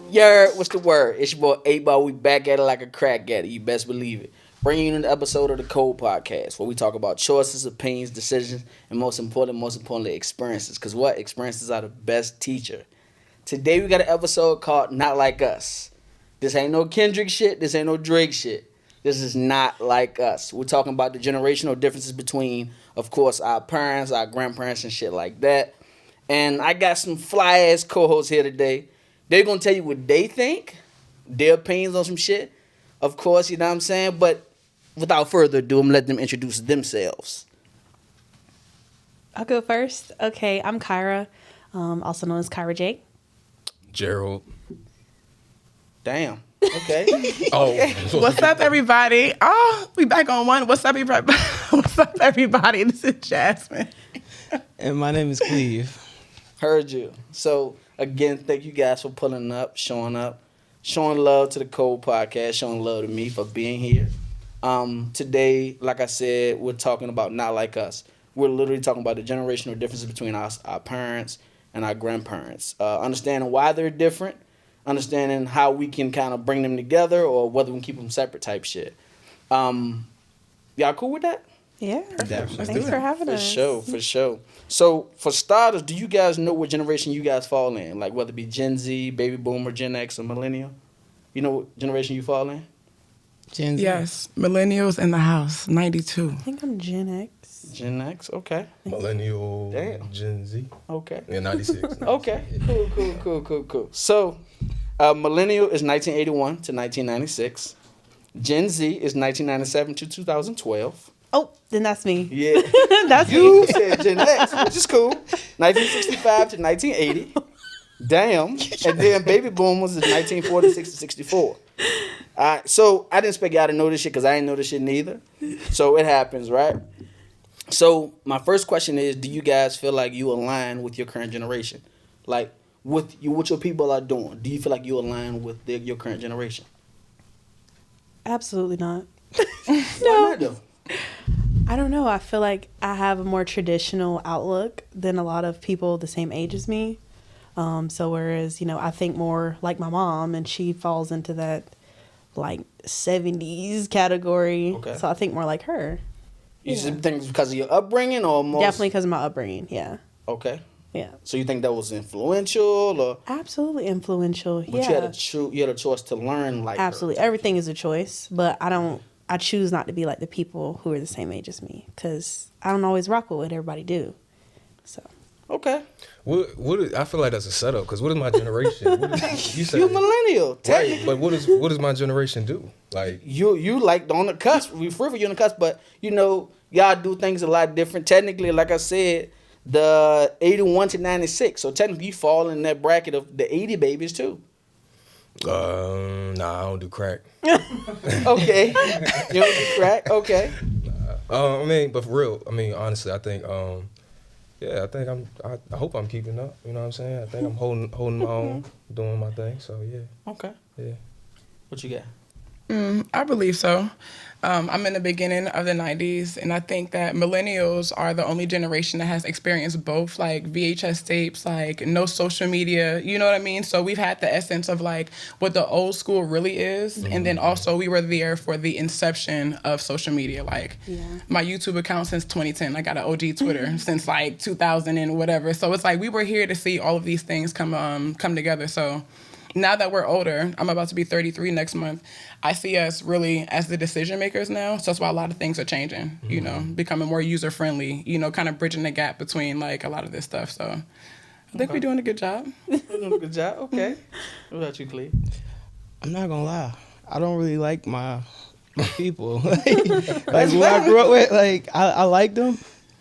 What's the word? It's your boy 8 Ball. We back at it like a crack at it. You best believe it. Bringing you an episode of the Code Podcast where we talk about choices, opinions, decisions, and most importantly, experiences. Because what? Experiences are the best teacher. Today we got an episode called Not Like Us. This ain't no Kendrick shit. This ain't no Drake shit. This is not like us. We're talking about the generational differences between, of course, our parents, our grandparents, and shit like that. And I got some fly-ass co-hosts here today. They're going to tell you what they think, their opinions on some shit. Of course, you know what I'm saying? But without further ado, I'm going to let them introduce themselves. I'll go first. Okay, I'm Caira, also known as Caira J. Jerald. Damn. Okay. Okay. What's up, everybody? Oh, we back on one. What's up, everybody? What's up, everybody? This is Jasmine. And my name is Cleve. Heard you. So, again, thank you guys for pulling up, showing love to the Code Podcast, showing love to me for being here. Today, like I said, we're talking about Not Like Us. We're literally talking about the generational differences between us, our parents and our grandparents. Understanding why they're different, understanding how we can kind of bring them together or whether we can keep them separate type shit. Y'all cool with that? Yeah. Definitely. Thanks for having us. For sure. So, for starters, do you guys know what generation you guys fall in? Like, whether it be Gen Z, Baby Boomer, Gen X, or Millennial? You know what generation you fall in? Gen Z. Yes, millennials in the house, 92. I think I'm Gen X. Gen X, okay. Millennial. Damn. Gen Z. Okay. Yeah, 96. Okay. Cool. So, Millennial is 1981 to 1996. Gen Z is 1997 to 2012. Oh, then that's me. Yeah. That's You me. said Gen X, which is cool. 1965 to 1980. Damn. And then Baby Boomers is 1946 to 64. All right, so I didn't expect y'all to know this shit because I didn't know this shit neither. So it happens, right? So my first question is, do you guys feel like you align with your current generation? Like, what your people are doing, do you feel like you align with your current generation? Absolutely not. Why not, though? I don't know. I feel like I have a more traditional outlook than a lot of people the same age as me. So whereas, I think more like my mom and she falls into that like 70s category. Okay. So I think more like her. You think it's because of your upbringing or most? Definitely because of my upbringing. Yeah. Okay. Yeah. So you think that was influential or? Absolutely influential. But you had a choice to learn like Absolutely. her. Everything is a choice, but I choose not to be like the people who are the same age as me because I don't always rock with what everybody do. So. Okay. I feel like that's a setup because what is my generation? You said You millennial, right? But what does my generation do? Like you like on the cusp. We free for you on the cusp, but y'all do things a lot different. Technically, like I said, the 81 to 96. So technically, you fall in that bracket of the 80 babies too. nah, I don't do crack. Okay, you don't do crack. Okay. But for real, honestly, I think, I think I hope I'm keeping up. You know what I'm saying? I think I'm holding my own, doing my thing. So yeah. Okay. Yeah. What you got? I believe so. I'm in the beginning of the 90s, and I think that millennials are the only generation that has experienced both, like VHS tapes, like no social media, you know what I mean? So we've had the essence of like what the old school really is, and then also we were there for the inception of social media. Like my YouTube account since 2010, I got an OG Twitter since like 2000 and whatever. So it's like we were here to see all of these things come together. So now that we're older, I'm about to be 33 next month, I see us really as the decision makers now. So that's why a lot of things are changing, becoming more user friendly, kind of bridging the gap between like a lot of this stuff. So I think we're doing a good job. We're doing a good job. Okay. What about you, Cleve? I'm not gonna lie. I don't really like my people. like who I grew up with, like I like them,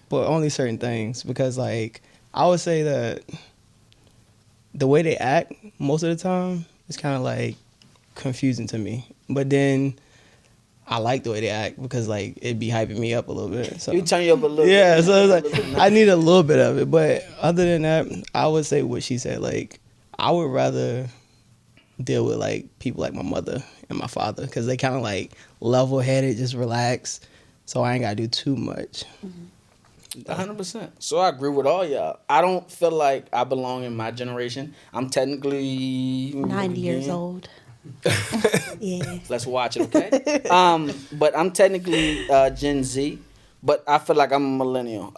but only certain things. Because like I would say that the way they act most of the time is kind of like confusing to me. But then I like the way they act because like it be hyping me up a little bit. So You turn you up a little bit. yeah, so it's like I need a little bit of it. But other than that, I would say what she said. Like I would rather deal with like people like my mother and my father because they kind of like level headed, just relax. So I ain't gotta do too much. 100%. So I agree with all y'all. I don't feel like I belong in my generation. I'm technically 90 years old. Yeah. Let's watch it, okay? But I'm technically Gen Z, but I feel like I'm a millennial.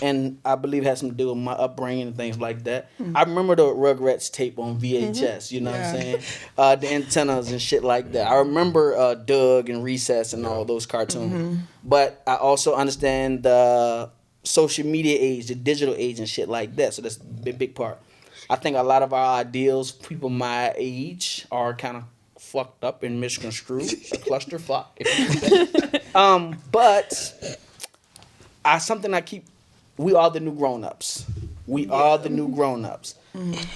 And I believe it has something to do with my upbringing and things like that. I remember the Rugrats tape on VHS, you know what I'm saying? The antennas and shit like that. I remember Doug and Recess and all those cartoons. But I also understand the social media age, the digital age and shit like that. So that's a big part. I think a lot of our ideals, people my age, are kind of fucked up and misconstrued. A clusterfuck, if you say. But we are the new grown-ups. We are the new grown-ups.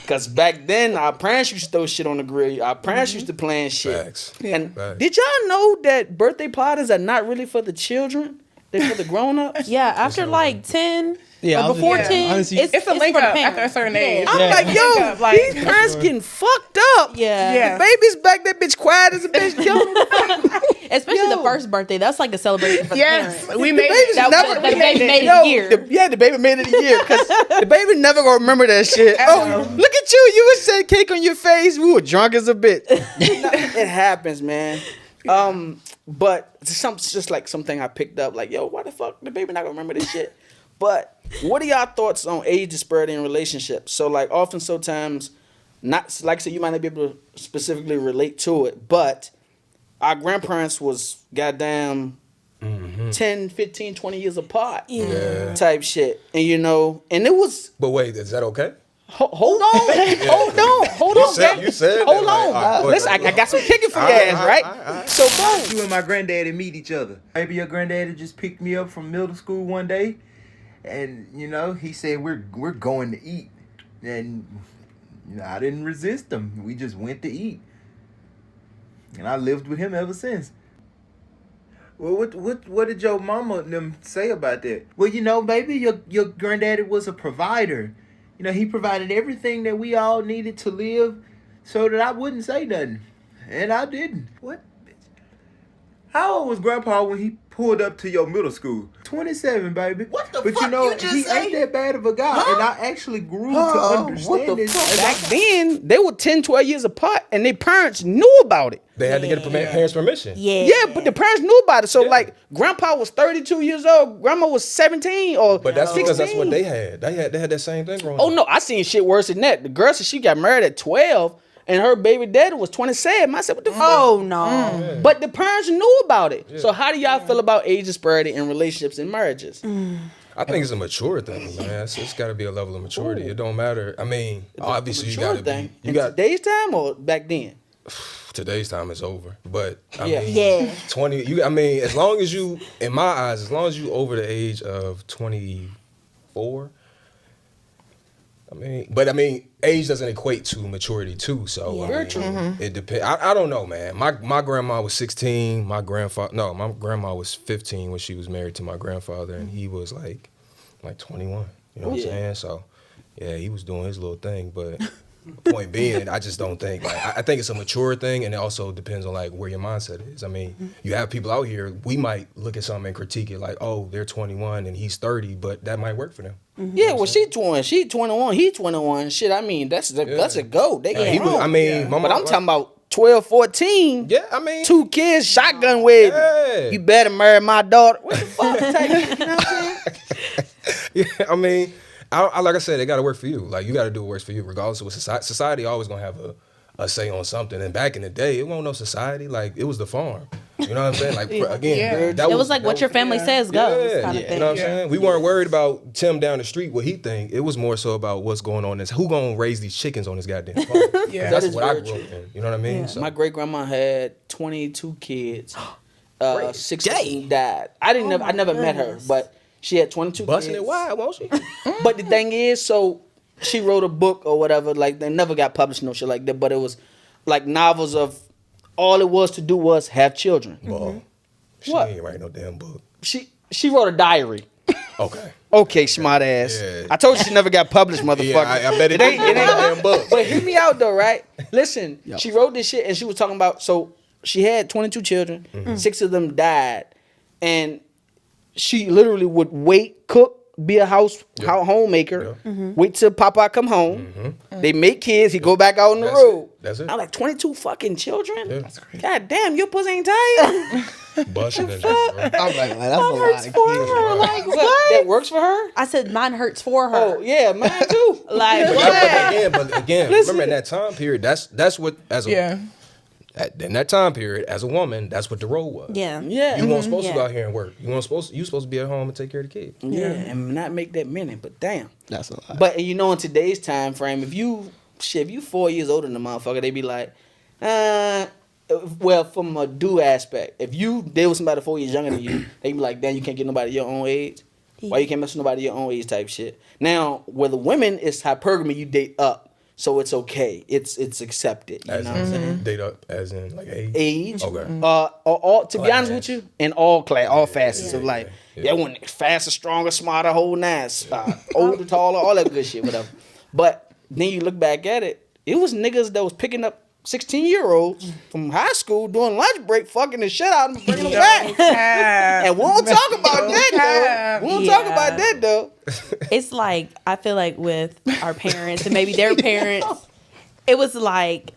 Because back then, our parents used to throw shit on the grill. Our parents used to plan shit. Facts. And Facts. did y'all know that birthday parties are not really for the children? They're for the grown-ups? Yeah, after like 10 Yeah, or before yeah, 10, honestly- it's It's a link for the up after a parents. certain Yeah. age. I'm Yeah. like, yo, Like- these parents getting fucked up. Yeah. Yeah. The baby's back, that bitch quiet as a bitch. Killing the Especially Yo. the first birthday. That's like a celebration for the Yes, parents. we made baby's it. That never was- the baby made it a year. The baby made it a year because the baby never gonna remember that shit. Oh, look at you! You was saying cake on your face. We were drunk as a bitch. It happens, man. But it's just like something I picked up. Like, yo, why the fuck the baby not gonna remember this shit? But what are y'all thoughts on age disparity in relationships? So like, often sometimes, not like I said, you might not be able to specifically relate to it, but our grandparents was goddamn 10, 15, 20 years apart Yeah. type shit. And you know, and it was, But wait, is that okay? hold on, hold on, said- gang. you said hold that, on. like, all right, go Listen, ahead, I got some kicking for All your right, ass, all right? right, all right. So boom. You and my granddaddy meet each other. Maybe your granddaddy just picked me up from middle school one day, and you know he said we're going to eat, and you know I didn't resist him. We just went to eat, and I lived with him ever since. Well, what did your mama and them say about that? Well, you know, baby, your granddaddy was a provider. You know, he provided everything that we all needed to live, so that I wouldn't say nothing, and I didn't. What? How old was Grandpa when he pulled up to your middle school? 27, baby. What the but fuck you know, you just he say? ain't that bad of a guy, and I actually grew to What understand the this. fuck? Back then, they were 10, 12 years apart, and their parents knew about it. They had to get parents' permission. Yeah. Yeah, but the parents knew about it. So, Yeah. like, Grandpa was 32 years old, Grandma was 17 or But that's 16. because that's what they had. They had that same thing growing Oh, up. no, I seen shit worse than that. The girl said she got married at 12, and her baby daddy was 27. I said, what the fuck? Oh, no. But the parents knew about it. So how do y'all feel about age disparity in relationships and marriages? I think it's a mature thing, man. It's got to be a level of maturity. It don't matter. I mean, obviously you Mature got to be. You in got today's time or back then? today's time is over, but I Yeah. mean, Yeah. 20. I mean, as long as you, in my eyes, as long as you over the age of 24. I mean, age doesn't equate to maturity too. So I Very mean, true. It depends. I don't know, man. My grandma was 16. My grandma was 15 when she was married to my grandfather, and he was like 21. You know what I'm saying? So yeah, he was doing his little thing. But point being, I just don't think I think it's a mature thing, and it also depends on like where your mindset is. I mean, you have people out here. We might look at something and critique it like, oh, they're 21 and he's 30, but that might work for them. Yeah, well, she 21, he 21. Shit, I mean, that's a go. They get He was, grown. I mean, my But mom, I'm talking about 12, 14. Yeah, I mean, 2 kids, shotgun wedding. Yeah. You better marry my daughter. What the fuck? Type, you know what I'm saying? Yeah, I mean, I like I said, it got to work for you. Like you got to do what works for you, regardless of what society. Society always gonna have a say on something. And back in the day, it wasn't no society. Like it was the farm. You know what I'm saying? Like again, It was like what your family says goes Yeah, kind of you thing. know what I'm saying? We weren't worried about Tim down the street, what he think. It was more so about what's going on. Who gonna raise these chickens on this goddamn farm? Yeah. That's That is what I very grew up true. in. You know what I mean? So, My great grandma had 22 kids. 6 of them died. I never met her, but she had 22 busting kids. it wide, won't she? But the thing is, so she wrote a book or whatever. Like they never got published, no shit like that. But it was like novels of all it was to do was have children. Well, she What? ain't write no damn book. She wrote a diary. Okay. Okay, smart ass. Yeah. I told you she never got published, motherfucker. Yeah, I bet it ain't no damn book. But hear me out though, right? Listen, she wrote this shit and she was talking about, so she had 22 children, 6 of them died, and she literally would cook, be a homemaker. Wait till Papa come home. They make kids. He go back out on the road. That's it. I'm like 22 fucking children. Yeah. That's crazy. God damn, your pussy ain't tight. Busting and shit, bro. I'm like, that's a lot of kids. Like what? That works for her. I said mine hurts for her. Oh yeah, mine too. Like what? But again, remember in that time period, that's what as a Yeah. in that time period as a woman, that's what the role was. Yeah. Yeah. You weren't supposed Yeah. to go out here and work. You supposed to be at home and take care of the kid. Yeah, and not make that many. But damn. That's a lot. But you know, in today's time frame, if you 4 years older than the motherfucker, they be like, well, from a dude aspect, if you deal with somebody 4 years younger than you, they be like, damn, you can't get nobody your own age. Why you can't mess with nobody your own age type shit. Now, with the women, it's hypergamy. You date up, so it's okay. It's accepted. You know what I'm saying? Date up as in like Age. Okay. All to be honest Class. with you, in all facets of life. yeah. Yeah, when faster, stronger, smarter, whole nine, older, taller, all that good shit, whatever. But then you look back at it, it was niggas that was picking up 16-year-olds from high school doing lunch break, fucking the shit out of them, bringing them back. And we don't talk about that, though. We don't talk about that, though. It's like, I feel like with our parents and maybe their parents, it was like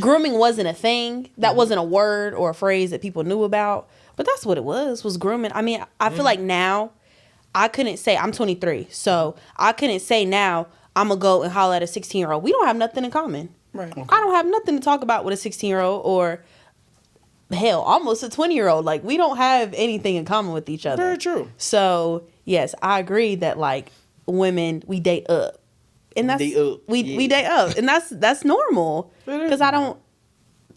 grooming wasn't a thing. That wasn't a word or a phrase that people knew about. But that's what it was grooming. I mean, I feel like now, I couldn't say, I'm 23, so I couldn't say now, I'm going to go and holler at a 16-year-old. We don't have nothing in common. Right. I don't have nothing to talk about with a 16-year-old or, hell, almost a 20-year-old. Like, we don't have anything in common with each other. Very true. So, yes, I agree that, like, women, we date up. And that's, Date up, we date up. And that's normal. Because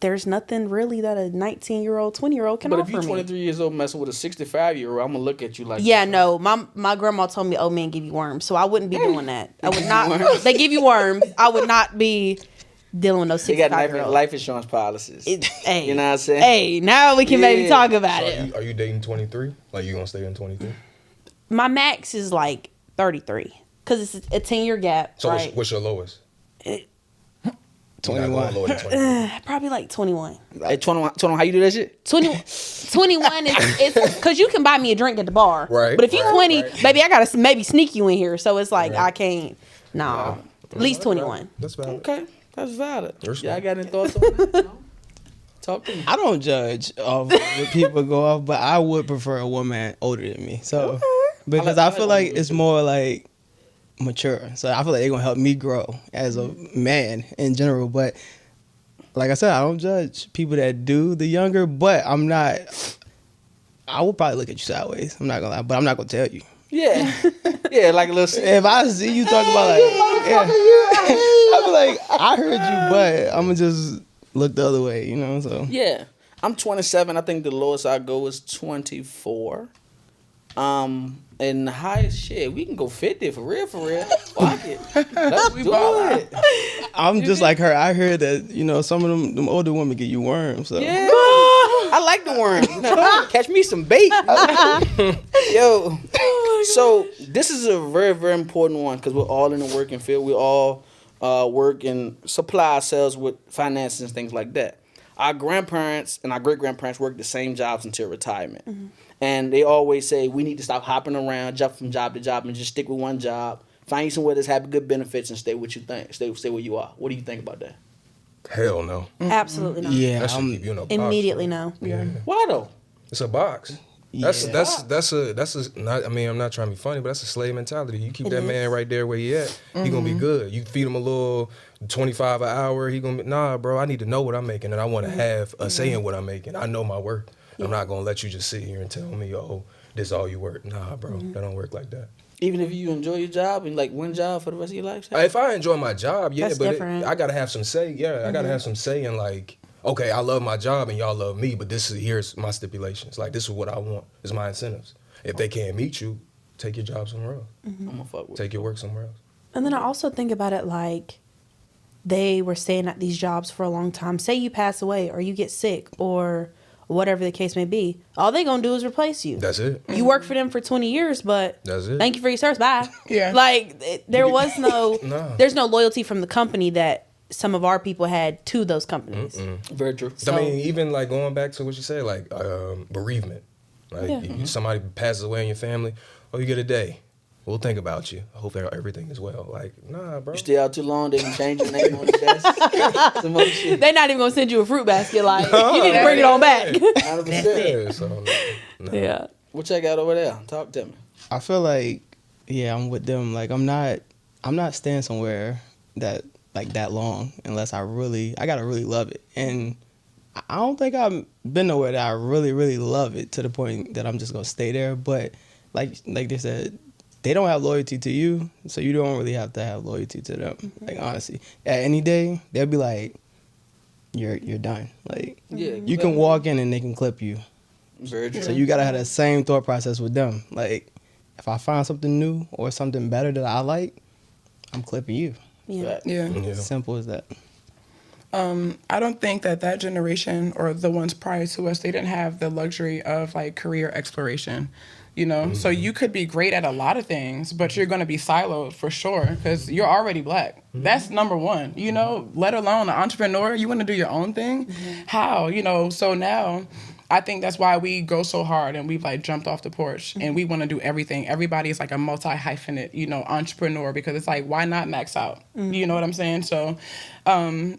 there's nothing really that a 19-year-old, 20-year-old can But offer if you're me. 23 years old messing with a 65-year-old, I'm going to look at you like... Yeah, no, my grandma told me old men give you worms, so I wouldn't be doing that. I would not. They give you worms. I would not be dealing with no They got 65-year-old. life insurance policies. Hey, You know what I'm saying? Hey, now we can maybe Yeah. talk about So it. are you dating 23? Like you gonna stay in 23? My max is like 33 because it's a 10-year gap. So right? what's your lowest? It- You're not 21. going lower than 23. Probably like 21. Hey, 21, how you do that shit? 21 is because you can buy me a drink at the bar. Right, But if you right, 20, right. baby, I gotta maybe sneak you in here. So it's like I can't. Nah, at least 21. That's valid. Okay, that's valid. Respect. Y'all got any thoughts on that? No? Talk to me. I don't judge off what people go off, but I would prefer a woman older than me. So because I feel like it's more like mature. So I feel like they're gonna help me grow as a man in general. But like I said, I don't judge people that do the younger, but I'm not. I will probably look at you sideways. I'm not gonna lie, but I'm not gonna tell you. Yeah, yeah, like a little. If I see you talk about like, yeah, I be like, I heard you, but I'm gonna just look the other way, you know. So Yeah, I'm 27. I think the lowest I go is 24. And the highest shit, we can go 50 for real, for real. Fuck it, let's do it. I'm just like her. I heard that some of them older women get you worms. So Yeah, I like the worms. Catch me some bait. Yo, so this is a very, very important one because we're all in the working field. We all work and supply ourselves with finances and things like that. Our grandparents and our great-grandparents worked the same jobs until retirement. Mm-hmm. And they always say we need to stop hopping around, jump from job to job, and just stick with one job. Find you somewhere that's have good benefits and stay what you think. Stay where you are. What do you think about that? Hell no. Absolutely not. yeah, That should keep you in a box. Immediately bro. no. Yeah. Why though? It's a box. That's Yeah. not, I mean, I'm not trying to be funny, but that's a slave mentality. You keep that man right there where he at, he gonna be good. You feed him a little $25 an hour, he gonna be, nah, bro, I need to know what I'm making and I want to have a say in what I'm making. I know my worth. I'm not gonna let you just sit here and tell me, oh, this is all you worth. Nah, bro, that don't work like that. Even if you enjoy your job and like one job for the rest of your life? If I enjoy my job, yeah, That's but different. I gotta have some say. Yeah, I gotta have some say in like, okay, I love my job and y'all love me, but here's my stipulations. Like, this is what I want. This is my incentives. If they can't meet you, take your job somewhere else. I'm gonna fuck with Take your work somewhere else. And then I also think about it like they were staying at these jobs for a long time. Say you pass away or you get sick or whatever the case may be. All they gonna do is replace you. That's it. You work for them for 20 years, but That's it. thank you for your service. Bye. Yeah. Like there was no, No. there's no loyalty from the company that some of our people had to those companies. Very true. I mean, even like going back to what you said, like bereavement. Like Yeah. somebody passes away in your family, oh, you get a day. we'll think about you. I hope everything is well. Like, nah, bro. You stay out too long, they can change your name on the desk. Some other shit. They're not even gonna send you a fruit basket. Like you need to bring it on back. 100%. Yeah, so, nah. Yeah. What y'all got over there? Talk to me. I feel like, yeah, I'm with them. Like, I'm not staying somewhere that long unless I gotta really love it. And I don't think I've been nowhere that I really, really love it to the point that I'm just gonna stay there. But like they said, they don't have loyalty to you, so you don't really have to have loyalty to them. Like, honestly, at any day they'll be like, you're done. Like, Yeah, you can walk in and they can clip you. Very true. So you gotta have that same thought process with them. Like, if I find something new or something better that I like, I'm clipping you. Yeah. Yeah. Simple as that. I don't think that generation or the ones prior to us, they didn't have the luxury of like career exploration, you know? So you could be great at a lot of things, but you're going to be siloed for sure because you're already black. That's number one, you know, let alone an entrepreneur. You want to do your own thing? How, you know? So now I think that's why we go so hard and we've like jumped off the porch and we want to do everything. Everybody is like a multi-hyphenate, you know, entrepreneur because it's like, why not max out? You know what I'm saying? So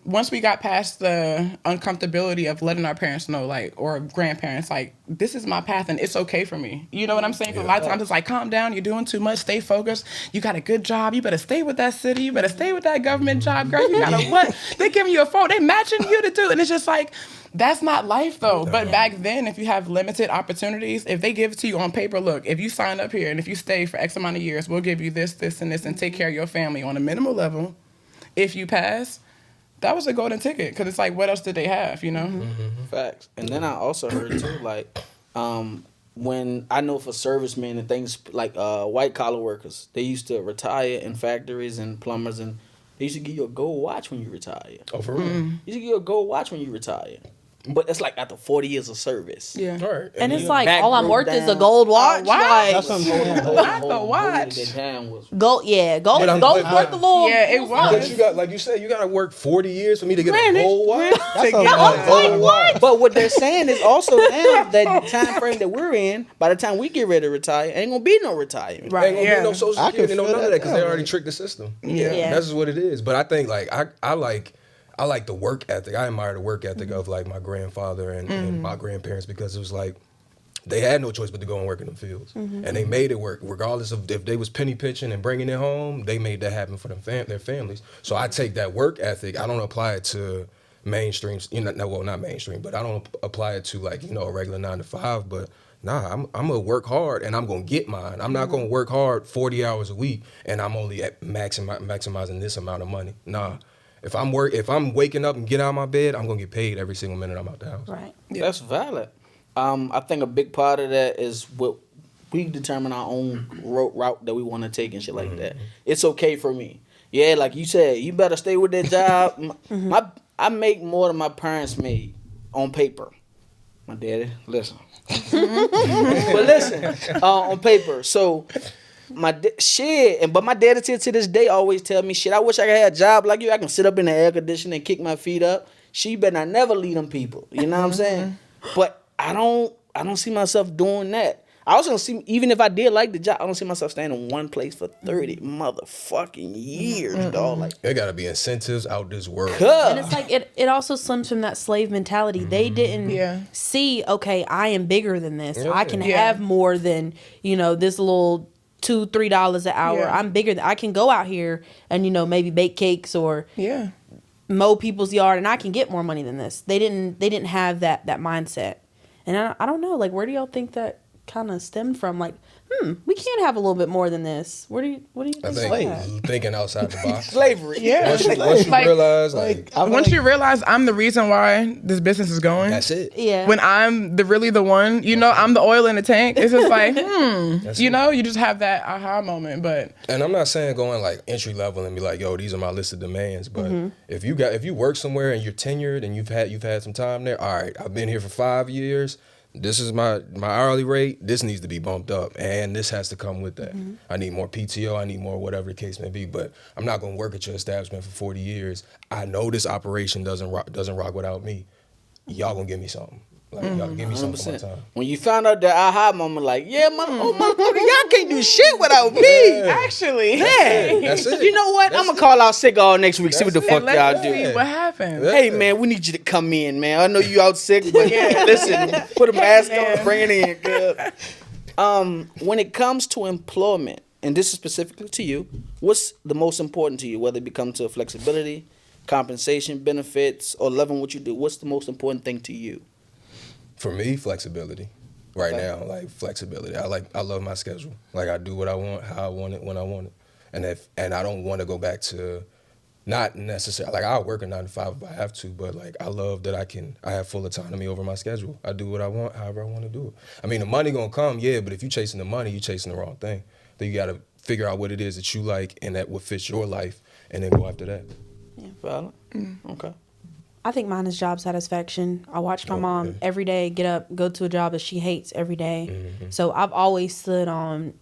once we got past the uncomfortability of letting our parents know, like, or grandparents, like, this is my path and it's okay for me. You know what I'm saying? 'Cause a lot of times it's like, calm down, you're doing too much, stay focused. You got a good job. You better stay with that city. You better stay with that government job, girl. You gotta what? They giving you a phone. They matching you to do. And it's just like, that's not life though. But back then, if you have limited opportunities, if they give it to you on paper, look, if you sign up here and if you stay for X amount of years, we'll give you this, this, and this and take care of your family on a minimal level. If you pass, that was a golden ticket because it's like, what else did they have, you know? Facts. And then I also heard too, like, when I know for servicemen and things like white collar workers, they used to retire in factories and plumbers, and they used to give you a gold watch when you retire. Oh, for real? You used to give you a gold watch when you retire. But it's like after 40 years of service. Yeah. All right. And it's your like back all I'm broke worth is a down. gold watch. watch? Like That's what I'm saying. Not the watch. That time was gold, gold, But I'm- gold but- worth the Lord. Yeah, it But was. you got, like you said, you got to work 40 years for me to get Granted, a whole watch. That's a Yeah. lot. Whole watch. But what they're saying is also now that time frame that we're in, by the time we get ready to retire, ain't gonna be no retirement. Right. Ain't gonna Yeah. be no social I can security, no feel none of that that because they now, already like- tricked the system. Yeah. That's just what it is. But I think like I like the work ethic. I admire the work ethic of like my grandfather and my grandparents because it was like they had no choice but to go and work in the fields, and they made it work regardless of if they was penny pitching and bringing it home. They made that happen for them their families. So I take that work ethic. I don't apply it to mainstream. You know, well, not mainstream, but I don't apply it to like a regular 9 to 5. But nah, I'm gonna work hard and I'm gonna get mine. I'm not gonna work hard 40 hours a week and I'm only at maximizing this amount of money. Nah. If I'm waking up and get out of my bed, I'm gonna get paid every single minute I'm out the house. Right. That's valid. I think a big part of that is what we determine our own route that we want to take and shit like that. It's okay for me. Yeah, like you said, you better stay with that job. I make more than my parents made on paper. My daddy, listen. But listen, on paper. So but my daddy to this day always tell me, shit, I wish I could have a job like you. I can sit up in the air conditioner and kick my feet up. She better not never lead them people. You know what I'm saying? But I don't see myself doing that. I also don't see, even if I did like the job, I don't see myself staying in one place for 30 motherfucking years, dog. Like, There gotta be incentives out this world. And it's like it also stems from that slave mentality. They didn't see, okay, I am bigger than this. Yeah. I can Yeah. have more than, this little $2-3 an hour. Yeah. I'm bigger I can go out here and maybe bake cakes or Yeah. mow people's yard and I can get more money than this. They didn't have that mindset. And I don't know, like, where do y'all think that kind of stemmed from? Like, we can't have a little bit more than this. What do you I think about that? think thinking outside the box. slavery. Yeah. Once you Like- realize, Once you realize I'm the reason why this business is going. that's it. Yeah. When I'm really the one, I'm the oil in the tank. It's just like, That's it. you just have that aha moment. But And I'm not saying going like entry level and be like, yo, these are my list of demands. But if you work somewhere and you're tenured and you've had some time there, all right, I've been here for 5 years. This is my hourly rate. This needs to be bumped up, and this has to come with that. I need more PTO. I need more whatever the case may be. But I'm not going to work at your establishment for 40 years. I know this operation doesn't rock without me. Y'all gonna give me something. Like, y'all give me something for my 100%. time. When you found out that aha moment, like, yeah, motherfucker, y'all can't do shit without me. Actually, Yeah. That's it. You know what? I'm gonna call out sick all next week. See what the That's fuck it. y'all let's do. see what happens. Yeah. Hey man, we need you to come in, man. I know you out sick, but listen, put a mask on, bring it in, good. When it comes to employment, and this is specifically to you, what's the most important to you? Whether it becomes to flexibility, compensation, benefits, or loving what you do, what's the most important thing to you? For me, flexibility. Right now, like flexibility. I love my schedule. Like I do what I want, how I want it, when I want it. And I don't want to go back to not necessarily like I'll work a 9 to 5 if I have to, but like I love that I have full autonomy over my schedule. I do what I want, however I want to do it. I mean the money gonna come, yeah, but if you're chasing the money, you're chasing the wrong thing. Then you gotta figure out what it is that you like and that what fits your life and then go after that. Yeah, valid. Okay. I think mine is job satisfaction. I watch my mom every day get up, go to a job that she hates every day. Mm-hmm. So I've always stood on,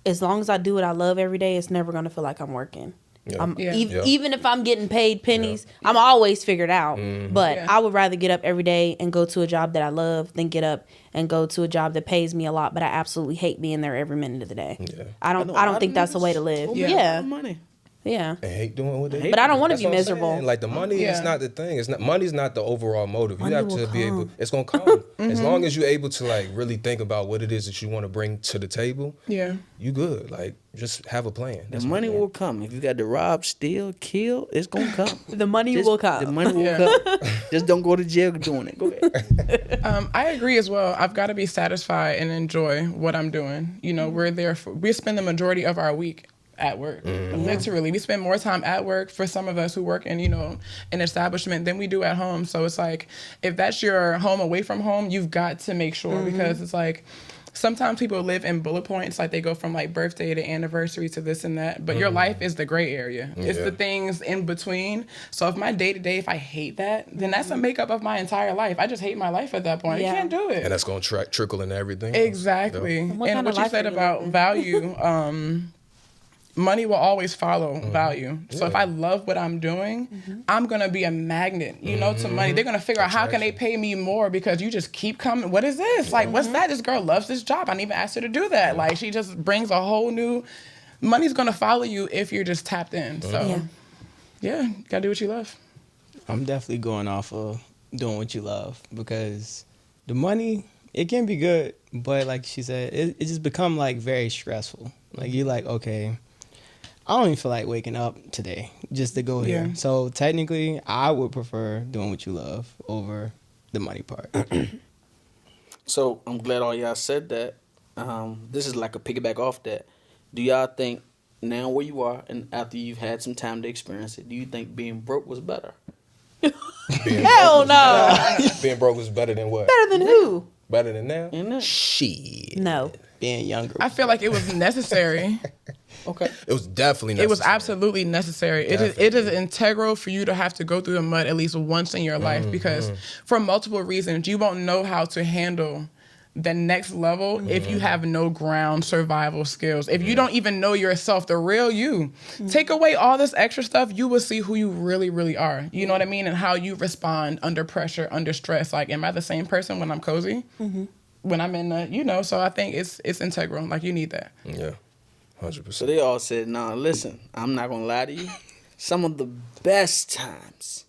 as long as I do what I love every day, it's never going to feel like I'm working. Yeah. Even if I'm getting paid pennies, I'm always figured out. Mm-hmm. But I would rather get up every day and go to a job that I love than get up and go to a job that pays me a lot, but I absolutely hate being there every minute of the day. Yeah. I don't think that's the way to live. Yeah. Money. Yeah. And hate doing what they do. But I don't want to That's be what I'm miserable. saying. Like the money is not the thing. Money's not the overall motive. Money You have will to be able. come. It's gonna come as long as you're able to like really think about what it is that you want to bring to the table. Yeah. You good. Like just have a plan. The money will come. If you got to rob, steal, kill, it's gonna come. The money will come. The money will come. Just don't go to jail doing it. Go ahead. I agree as well. I've got to be satisfied and enjoy what I'm doing. We spend the majority of our week at work. Literally, we spend more time at work for some of us who work in, an establishment than we do at home. So it's like, if that's your home away from home, you've got to make sure because it's like, sometimes people live in bullet points, like they go from like birthday to anniversary to this and that, but your life is the gray area. It's the things in between. So if my day-to-day, if I hate that, then that's a makeup of my entire life. I just hate my life at that point. Yeah. I can't do it. And that's gonna trickle into everything. Exactly. And what And kind what of you life said are you about living? value, money will always follow value. So if I love what I'm doing, I'm going to be a magnet, to money. They're going to figure out how can they pay me more because you just keep coming. What is this? Like, what's that? This girl loves this job. I didn't even ask her to do that. Like, she just brings a whole new, money's going to follow you if you're just tapped in. So, yeah, got to do what you love. I'm definitely going off of doing what you love because the money, it can be good, but like she said, it just become like very stressful. Like you're like, okay, I don't even feel like waking up today just to go here. Yeah. So technically, I would prefer doing what you love over the money part. So I'm glad all y'all said that. This is like a piggyback off that. Do y'all think now where you are and after you've had some time to experience it, do you think being broke was better? Hell no. Being broke was better than what? Better than who? Better than now? Isn't it? Shit. No. Being younger. I feel like it was necessary. Okay. It was definitely necessary. It was absolutely necessary. It is integral for you to have to go through the mud at least once in your life because for multiple reasons, you won't know how to handle the next level if you have no ground survival skills. If you don't even know yourself, the real you, take away all this extra stuff, you will see who you really, really are. You know what I mean? And how you respond under pressure, under stress. Like, am I the same person when I'm cozy? When I'm in the, so I think it's integral. Like, you need that. Yeah, 100%. So they all said, nah, listen, I'm not going to lie to you. Some of the best times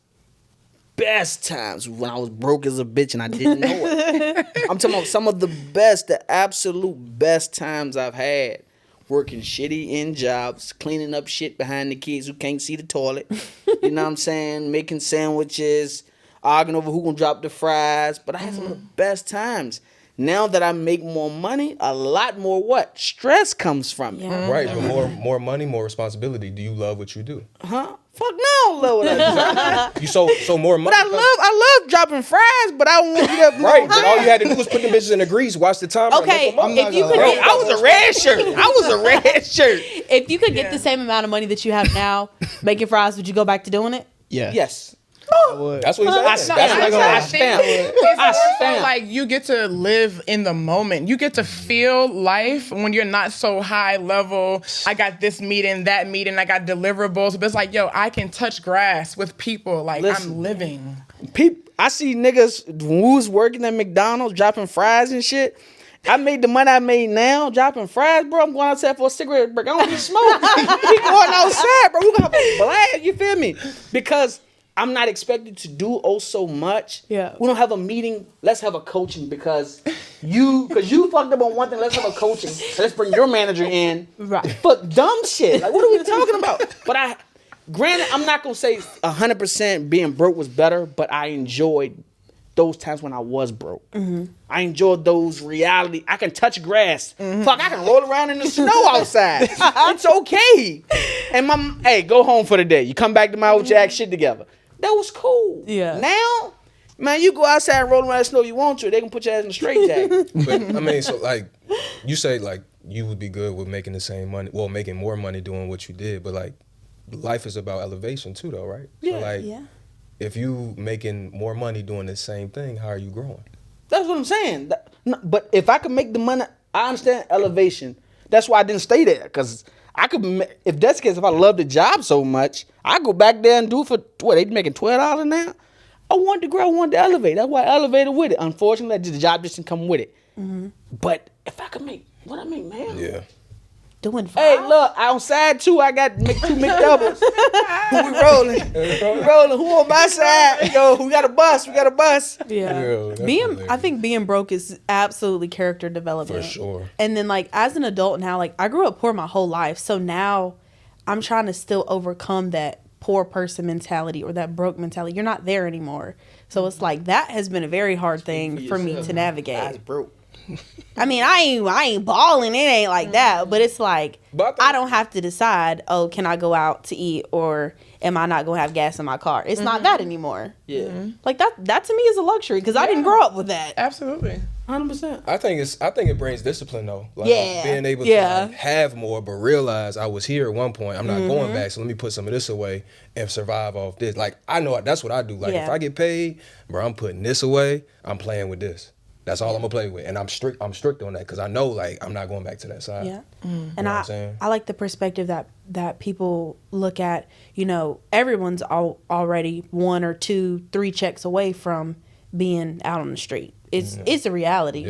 when I was broke as a bitch and I didn't know it. I'm talking about some of the absolute best times I've had working shitty in jobs, cleaning up shit behind the kids who can't see the toilet. You know what I'm saying? Making sandwiches, arguing over who gonna drop the fries. But I had some of the best times. Now that I make more money, a lot more what? Stress comes from it. Yeah. Right, but more money, more responsibility. Do you love what you do? Huh? Fuck no, I don't love what I do. You so more money. But I love dropping fries, but I don't want to get up. Right, but all you had to do was put the bitches in the grease, watch the timer. Okay, and let them up. if you could Bro, get, I was a red shirt. if you could get the same amount of money that you have now making fries, would you go back to doing it? Yeah. Yes. I would. That's what he's saying. That's what I he's saying. stamp. It's I more so stamp. like you get to live in the moment. You get to feel life when you're not so high level. I got this meeting, that meeting. I got deliverables. But it's like, yo, I can touch grass with people. Like, Listen. I'm living. I see niggas when we was working at McDonald's dropping fries and shit. I made the money I made now dropping fries, bro. I'm going outside for a cigarette break. I don't even smoke. We going outside, bro. We gonna have a blast. You feel me? Because I'm not expected to do so much. Yeah. We don't have a meeting. Let's have a coaching because you fucked up on one thing. Let's have a coaching. Let's bring your manager in. Right. For dumb shit. Like, what are we talking about? But granted, I'm not gonna say 100% being broke was better, but I enjoyed those times when I was broke. Mm-hmm. I enjoyed those reality. I can touch grass. Mm-hmm. Fuck, I can roll around in the snow outside. It's okay. And hey, go home for the day. You come back to my old jack shit together. That was cool. Yeah. Now, man, you go outside and roll around in the snow you want to, they can put your ass in a straight jacket. But I mean, so like, you say like you would be good with making the same money, well, making more money doing what you did, but like, life is about elevation too, though, right? Yeah. So like, Yeah. if you making more money doing the same thing, how are you growing? That's what I'm saying. But if I could make the money, I understand elevation. That's why I didn't stay there, because I could. If that's the case, if I love the job so much, I go back there and do it for what they making $12 now. I wanted to grow, I wanted to elevate. That's why I elevated with it. Unfortunately, the job just didn't come with it. Mm-hmm. But if I could make what I make now, Yeah. Doing hey, fine. look, outside too, I got two McDoubles. We rolling. We rolling. Who on my side? Yo, we got a bus. We got a bus. Yeah. that's I think being broke is absolutely character development. For sure. And then like as an adult now, like I grew up poor my whole life. So now I'm trying to still overcome that poor person mentality or that broke mentality. You're not there anymore. So it's like that has been a very hard thing for me to navigate. I was broke. I mean, I ain't balling. It ain't like that. But it's like, But I don't have to decide, oh, can I go out to eat or am I not going to have gas in my car? It's not that anymore. Yeah. Like that to me is a luxury because I didn't grow up with that. Absolutely. 100%. I think it brings discipline though. Like Yeah. being able to like, have more, but realize I was here at one point. I'm not going back, so let me put some of this away and survive off this. Like I know that's what I do. Like if I get paid, bro, I'm putting this away. I'm playing with this. That's all I'm gonna play with, and I'm strict on that because I know like I'm not going back to that side. Yeah. You And know what I'm saying? I like the perspective that people look at, everyone's already 1 or 2, 3 checks away from being out on the street. It's a reality.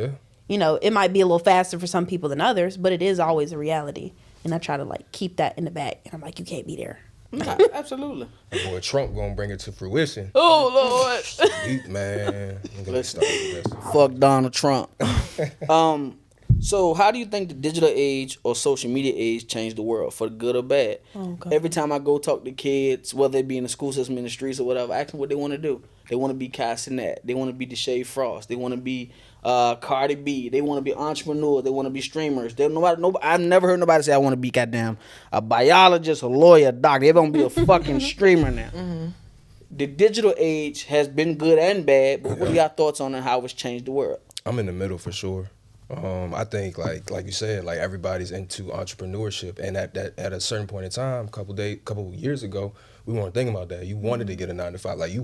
Yeah. It might be a little faster for some people than others, but it is always a reality. And I try to like keep that in the back. And I'm like, you can't be there. Nah, absolutely. Boy, Trump gonna bring it to fruition. Oh Lord. Man, I'm gonna start with this. Fuck Donald Trump. So how do you think the digital age or social media age changed the world, for the good or bad? Oh, God. Every time I go talk to kids, whether it be in the school system, in the streets, or whatever, I ask them what they want to do. They want to be Kai Cenat. They want to be Deshae Frost. They want to be Cardi B. They want to be entrepreneurs. They want to be streamers. I've never heard nobody say I want to be goddamn a biologist, a lawyer, a doctor. They want to be a fucking streamer now. Mm-hmm. The digital age has been good and bad, but what are your thoughts on how it's changed the world? I'm in the middle for sure. I think like you said, like everybody's into entrepreneurship, and at a certain point in time, couple years ago, we weren't thinking about that. You wanted to get a 9-to-5, like you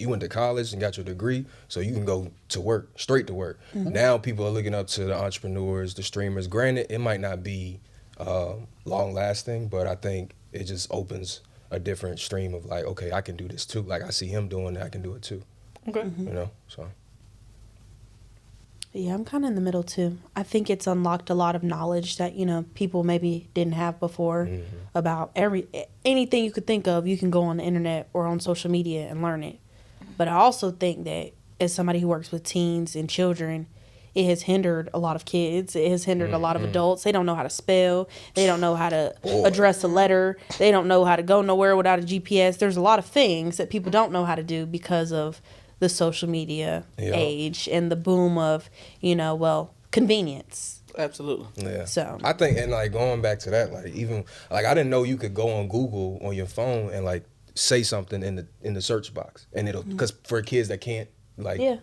went to college and got your degree, so you can go to work, straight to work. Mm-hmm. Now people are looking up to the entrepreneurs, the streamers. Granted, it might not be long lasting, but I think it just opens a different stream of like, okay, I can do this too. Like I see him doing it, I can do it too. Okay. Mm-hmm. So. Yeah, I'm kind of in the middle too. I think it's unlocked a lot of knowledge that, people maybe didn't have before about anything you could think of. You can go on the internet or on social media and learn it. But I also think that as somebody who works with teens and children, it has hindered a lot of kids. It has hindered a lot of adults. They don't know how to spell. They don't know how to address a letter. They don't know how to go nowhere without a GPS. There's a lot of things that people don't know how to do because of the social media age and the boom of, convenience. Absolutely. Yeah. So I think, and like going back to that, like even like I didn't know you could go on Google on your phone and like say something in the search box, and it'll because for kids that can't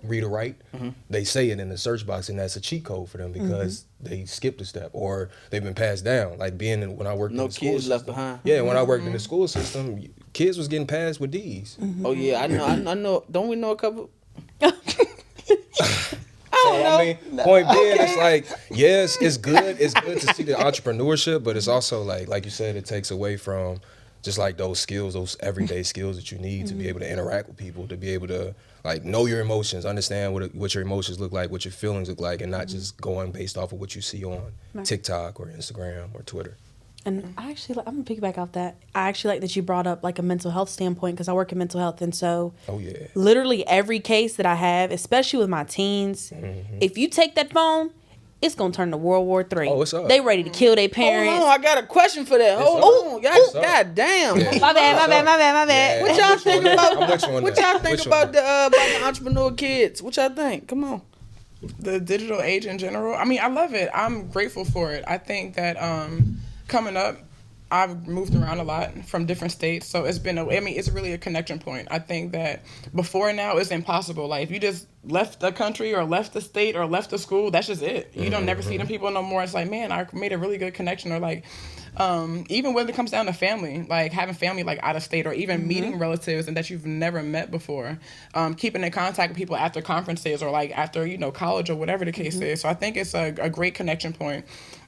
read or write, they say it in the search box, and that's a cheat code for them because they skipped a step or they've been passed down. Like when I worked in the school kids system, left behind. Yeah, when I worked in the school system, kids was getting passed with D's. Oh yeah, I know. Don't we know a couple? Point being, it's like, yes, it's good. It's good to see the entrepreneurship, but it's also like you said, it takes away from just like those skills, those everyday skills that you need to be able to interact with people, to be able to like know your emotions, understand what your emotions look like, what your feelings look like, and not just going based off of what you see on TikTok or Instagram or Twitter. And I'm gonna piggyback off that. I actually like that you brought up like a mental health standpoint, because I work in mental health, and so literally every case that I have, especially with my teens, if you take that phone, it's gonna turn to World War III. Oh, it's up. They ready to kill their parents. Hold on, I got a question for that. Hold on, y'all. God damn. Yeah. My bad. Yeah. What y'all think about? I'm with you on What that. y'all I'm think with you about on the entrepreneur kids? What y'all think? Come on. The digital age in general. I mean, I love it. I'm grateful for it. I think that coming up, I've moved around a lot from different states, so it's really a connection point. I think that before now, it's impossible. Like, if you just left the country or left the state or left the school, that's just it. You don't never see them people no more. It's like, man, I made a really good connection. Or like, even when it comes down to family, like having family like out of state, or even meeting relatives and that you've never met before, keeping in contact with people after conferences or like after, college or whatever the case is. So I think it's a great connection point.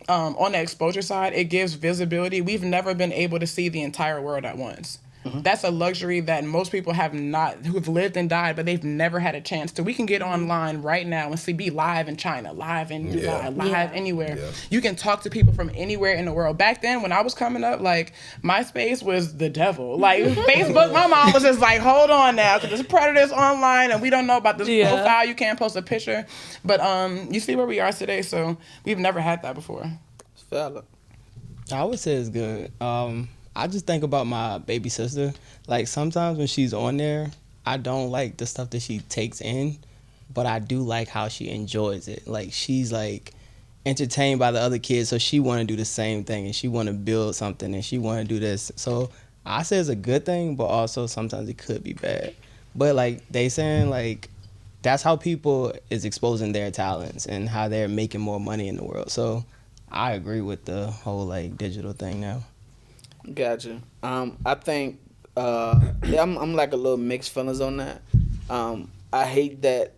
On the exposure side, it gives visibility. We've never been able to see the entire world at once. That's a luxury that most people have not, who've lived and died, but they've never had a chance to. We can get online right now and be live in China, live in Dubai, live anywhere. Yeah. You can talk to people from anywhere in the world. Back then, when I was coming up, like, MySpace was the devil. Like, Facebook, my mom was just like, hold on now, because there's predators online, and we don't know about this profile. You can't post a picture. But you see where we are today, so we've never had that before. Fella. I would say it's good. I just think about my baby sister. Like, sometimes when she's on there, I don't like the stuff that she takes in, but I do like how she enjoys it. Like, she's like entertained by the other kids, so she want to do the same thing, and she want to build something, and she want to do this. So I say it's a good thing, but also sometimes it could be bad. But like they saying, like, that's how people is exposing their talents and how they're making more money in the world. So I agree with the whole like digital thing now. Gotcha. I think I'm like a little mixed feelings on that. I hate that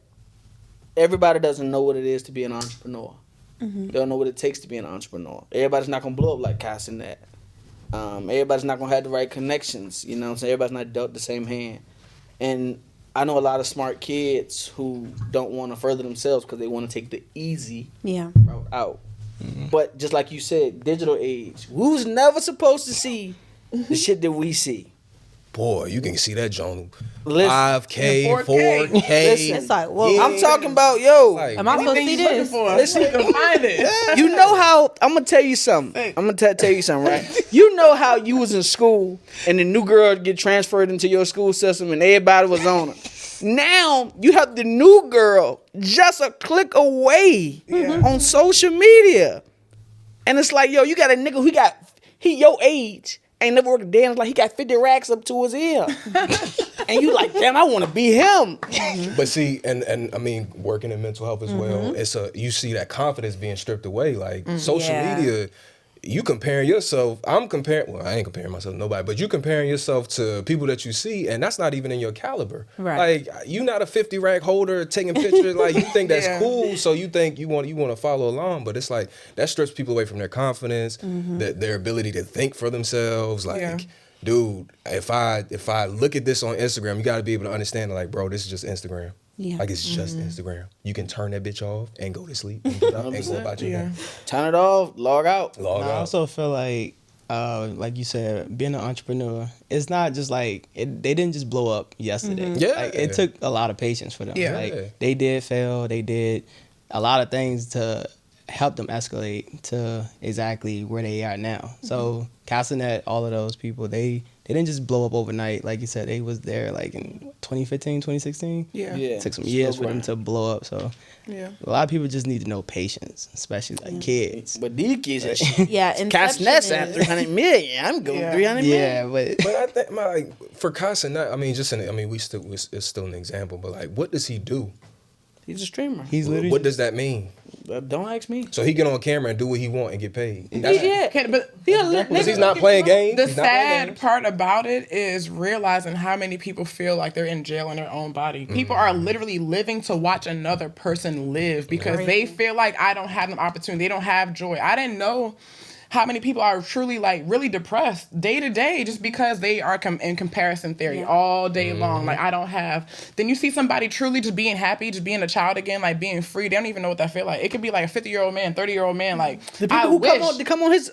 everybody doesn't know what it is to be an entrepreneur. They don't know what it takes to be an entrepreneur. Everybody's not gonna blow up like Cass and that. Everybody's not gonna have the right connections. You know what I'm saying? Everybody's not dealt the same hand. And I know a lot of smart kids who don't want to further themselves because they want to take the easy route out. But just like you said, digital age. We was never supposed to see the shit that we see. Boy, you can see that John. Listen, 5K, 4K. 4K. Listen, It's like, whoa. Yeah. I'm talking about, yo. Like, Am I supposed to see this? Listen, You can find it. you know how, I'm going to tell you something. I'm going to tell you something, right? You know how you was in school and the new girl get transferred into your school system and everybody was on her. Now you have the new girl just a click away on social media. And it's like, yo, you got a nigga who he your age, ain't never worked a day, and it's like he got 50 racks up to his ear. And you like, damn, I want to be him. But see, and I mean, working in mental health as well, you see that confidence being stripped away. Like social media, you comparing yourself. I ain't comparing myself to nobody, but you comparing yourself to people that you see, and that's not even in your caliber. Right. Like, you not a 50 rack holder taking pictures. Like, you think that's cool, so you think you want to follow along, but it's like that strips people away from their confidence, their ability to think for themselves. Like, dude, if I look at this on Instagram, you got to be able to understand, like, bro, this is just Instagram. Yeah. Like, it's just Instagram. You can turn that bitch off and go to sleep and get up and go about your day. Turn it off, log out. I also feel like you said, being an entrepreneur, it's not just like they didn't just blow up yesterday. Like, it took a lot of patience for them. Like, they did fail. They did a lot of things to help them escalate to exactly where they are now. So Castanet, all of those people, they didn't just blow up overnight. Like you said, they was there like in 2015, 2016. It took some years for them to blow up. So a lot of people just need to know patience, especially like kids. But these kids are shit. Castanet's at 300 million. I'm going 300 million. Yeah, but I think for Castanet, I mean, it's still an example, but like, what does he do? He's a streamer. he's literally What does that mean? Don't ask me. So he get on camera and do what he want and get paid. But Because he's not playing games. the sad part about it is realizing how many people feel like they're in jail in their own body. People are literally living to watch another person live because they feel like I don't have an opportunity. They don't have joy. I didn't know how many people are truly like really depressed day to day just because they are in comparison theory all day long. Like I don't have. Then you see somebody truly just being happy, just being a child again, like being free. They don't even know what that feel like. It could be like a 50-year-old man, 30-year-old man. Like the people who come on his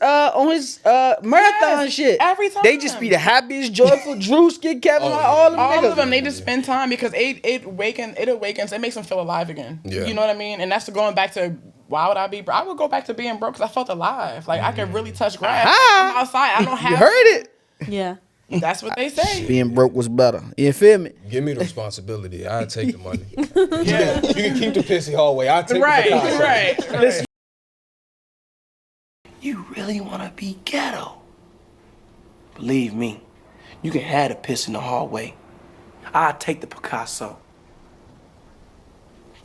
marathon shit every time. They just be the happiest, joyful. Drew, Skid, Kevin, all of them. They just spend time because it awakens. It makes them feel alive again. Yeah. You know what I mean? And that's going back to. Why would I be broke? I would go back to being broke because I felt alive. Like I could really touch grass. I'm outside. I don't have. You heard it. Yeah. That's what they say. Being broke was better. You feel me? Give me the responsibility. I'll take the money. Yeah. You can keep the pissy hallway. I'll take the Picasso. Right. Listen. You really want to be ghetto? Believe me, you can have the piss in the hallway. I'll take the Picasso.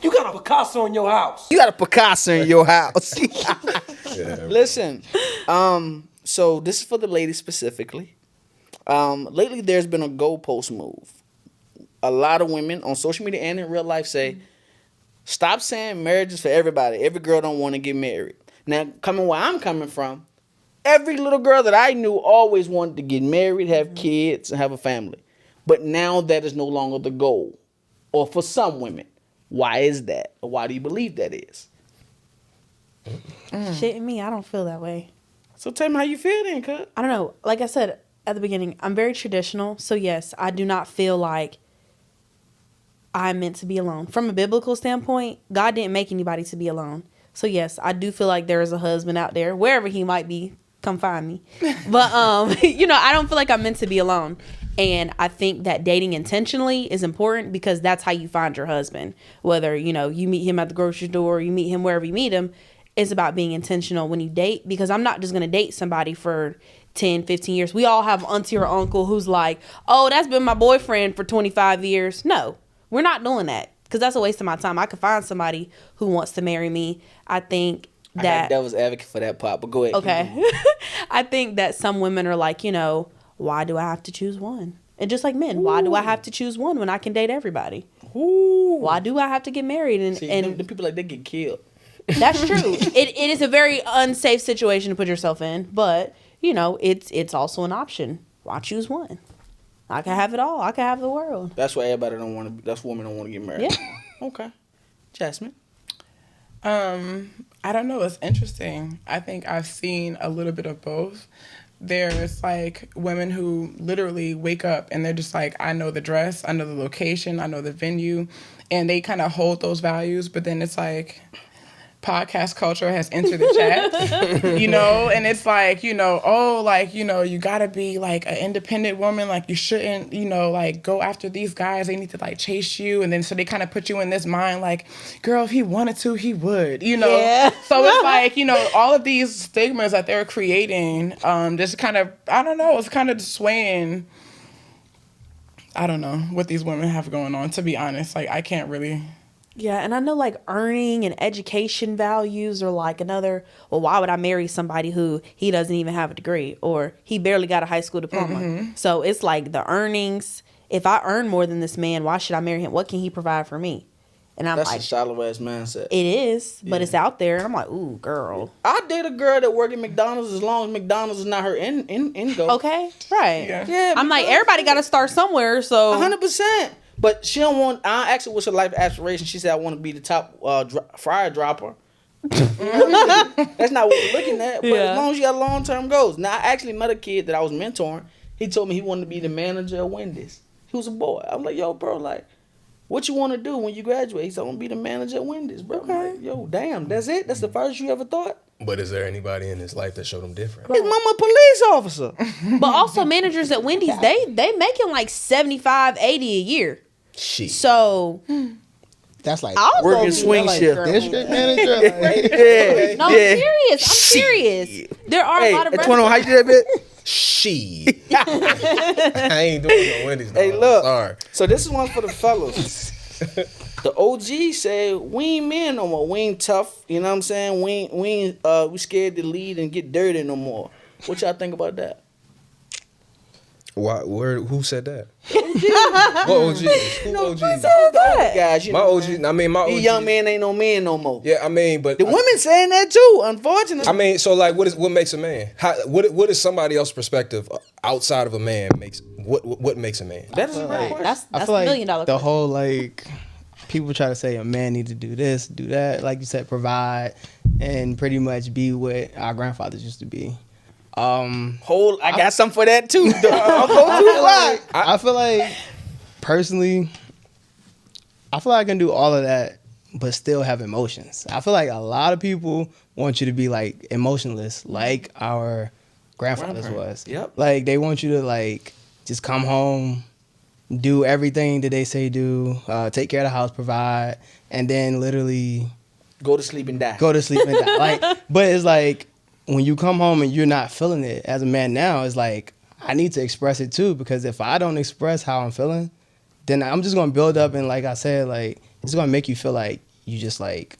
You got a Picasso in your house. You got a Picasso in your house. Yeah. Listen, so this is for the ladies specifically. Lately, there's been a goalpost move. A lot of women on social media and in real life say, stop saying marriage is for everybody. Every girl don't want to get married. Now, coming where I'm coming from, every little girl that I knew always wanted to get married, have kids, and have a family. But now that is no longer the goal. Or for some women. Why is that? Or why do you believe that is? Shit, me, I don't feel that way. So tell me how you feel then, cuz. I don't know. Like I said at the beginning, I'm very traditional. So yes, I do not feel like I'm meant to be alone. From a biblical standpoint, God didn't make anybody to be alone. So yes, I do feel like there is a husband out there, wherever he might be, come find me. But I don't feel like I'm meant to be alone. And I think that dating intentionally is important because that's how you find your husband. Whether, you meet him at the grocery store, you meet him wherever you meet him, it's about being intentional when you date. Because I'm not just going to date somebody for 10, 15 years. We all have auntie or uncle who's like, oh, that's been my boyfriend for 25 years. No, we're not doing that because that's a waste of my time. I could find somebody who wants to marry me. I think that... I was advocate for that part, but go ahead. Okay. I think that some women are like, why do I have to choose one? And just like men, why do I have to choose one when I can date everybody? Ooh. Why do I have to get married? And the people they get killed. That's true. It is a very unsafe situation to put yourself in, but it's also an option. Why choose one? I can have it all. I can have the world. That's why everybody don't want to. That's women don't want to get married. Yeah. Okay. Jasmine. I don't know. It's interesting. I think I've seen a little bit of both. There's like women who literally wake up and they're just like, I know the dress, I know the location, I know the venue, and they kind of hold those values. But then it's like podcast culture has entered the chat, and it's like, you gotta be like an independent woman. Like you shouldn't, like go after these guys. They need to like chase you. And then so they kind of put you in this mind like, girl, if he wanted to, he would, Yeah. So it's like, all of these stigmas that they're creating, just kind of, I don't know, it's kind of swaying. I don't know what these women have going on, to be honest. Like, I can't really... Yeah, and I know like earning and education values are like another, well, why would I marry somebody who he doesn't even have a degree or he barely got a high school diploma? Mm-hmm. So it's like the earnings. If I earn more than this man, why should I marry him? What can he provide for me? And I'm That's like, a shallow ass mindset. It is, but it's out there. And I'm like, ooh, girl. I date a girl that work at McDonald's as long as McDonald's is not her end goal. Okay, right. Yeah, I'm like, everybody got to start somewhere. So 100%. But she don't want. I asked her what's her life aspiration. She said, "I want to be the top fryer dropper." That's not what we're looking at. But as long as you got long-term goals. Now, I actually met a kid that I was mentoring. He told me he wanted to be the manager of Wendy's. He was a boy. I'm like, yo, bro, like, what you want to do when you graduate? He said, I want to be the manager at Wendy's, bro. Okay. I'm like, yo, damn, that's it? That's the first you ever thought? But is there anybody in his life that showed him different? His mama a police officer. But also managers at Wendy's, they making like 75, 80 a year. Shit. So that's like working swing shift. District manager. No, I'm serious. There are a lot of restaurants. How you do that bit? Shit. I ain't doing no Wendy's. Hey, look. Sorry. So this is one for the fellas. The OG said we ain't men no more. We ain't tough. You know what I'm saying? We scared to lead and get dirty no more. What y'all think about that? Why? Where? Who said that? What OGs? Who OGs? Guys, My OG. I mean, my OG. These young men ain't no men no more. Yeah, I mean, but The women saying that too, unfortunately. I mean, so like, what makes a man? What is somebody else's perspective outside of a man makes? What makes a man? That's a great question. That's I a feel like $1 million the question. whole like people try to say a man need to do this, do that, like you said, provide and pretty much be what our grandfathers used to be. I got something for that too. Don't go too far. I feel like personally, I feel like I can do all of that but still have emotions. I feel like a lot of people want you to be like emotionless like our grandfathers was. Yep. Like they want you to like just come home, do everything that they say do, take care of the house, provide, and then literally Go to sleep and die. go to sleep and die. Like, but it's like when you come home and you're not feeling it as a man now, it's like I need to express it too, because if I don't express how I'm feeling, then I'm just gonna build up, and like I said, like it's gonna make you feel like you just like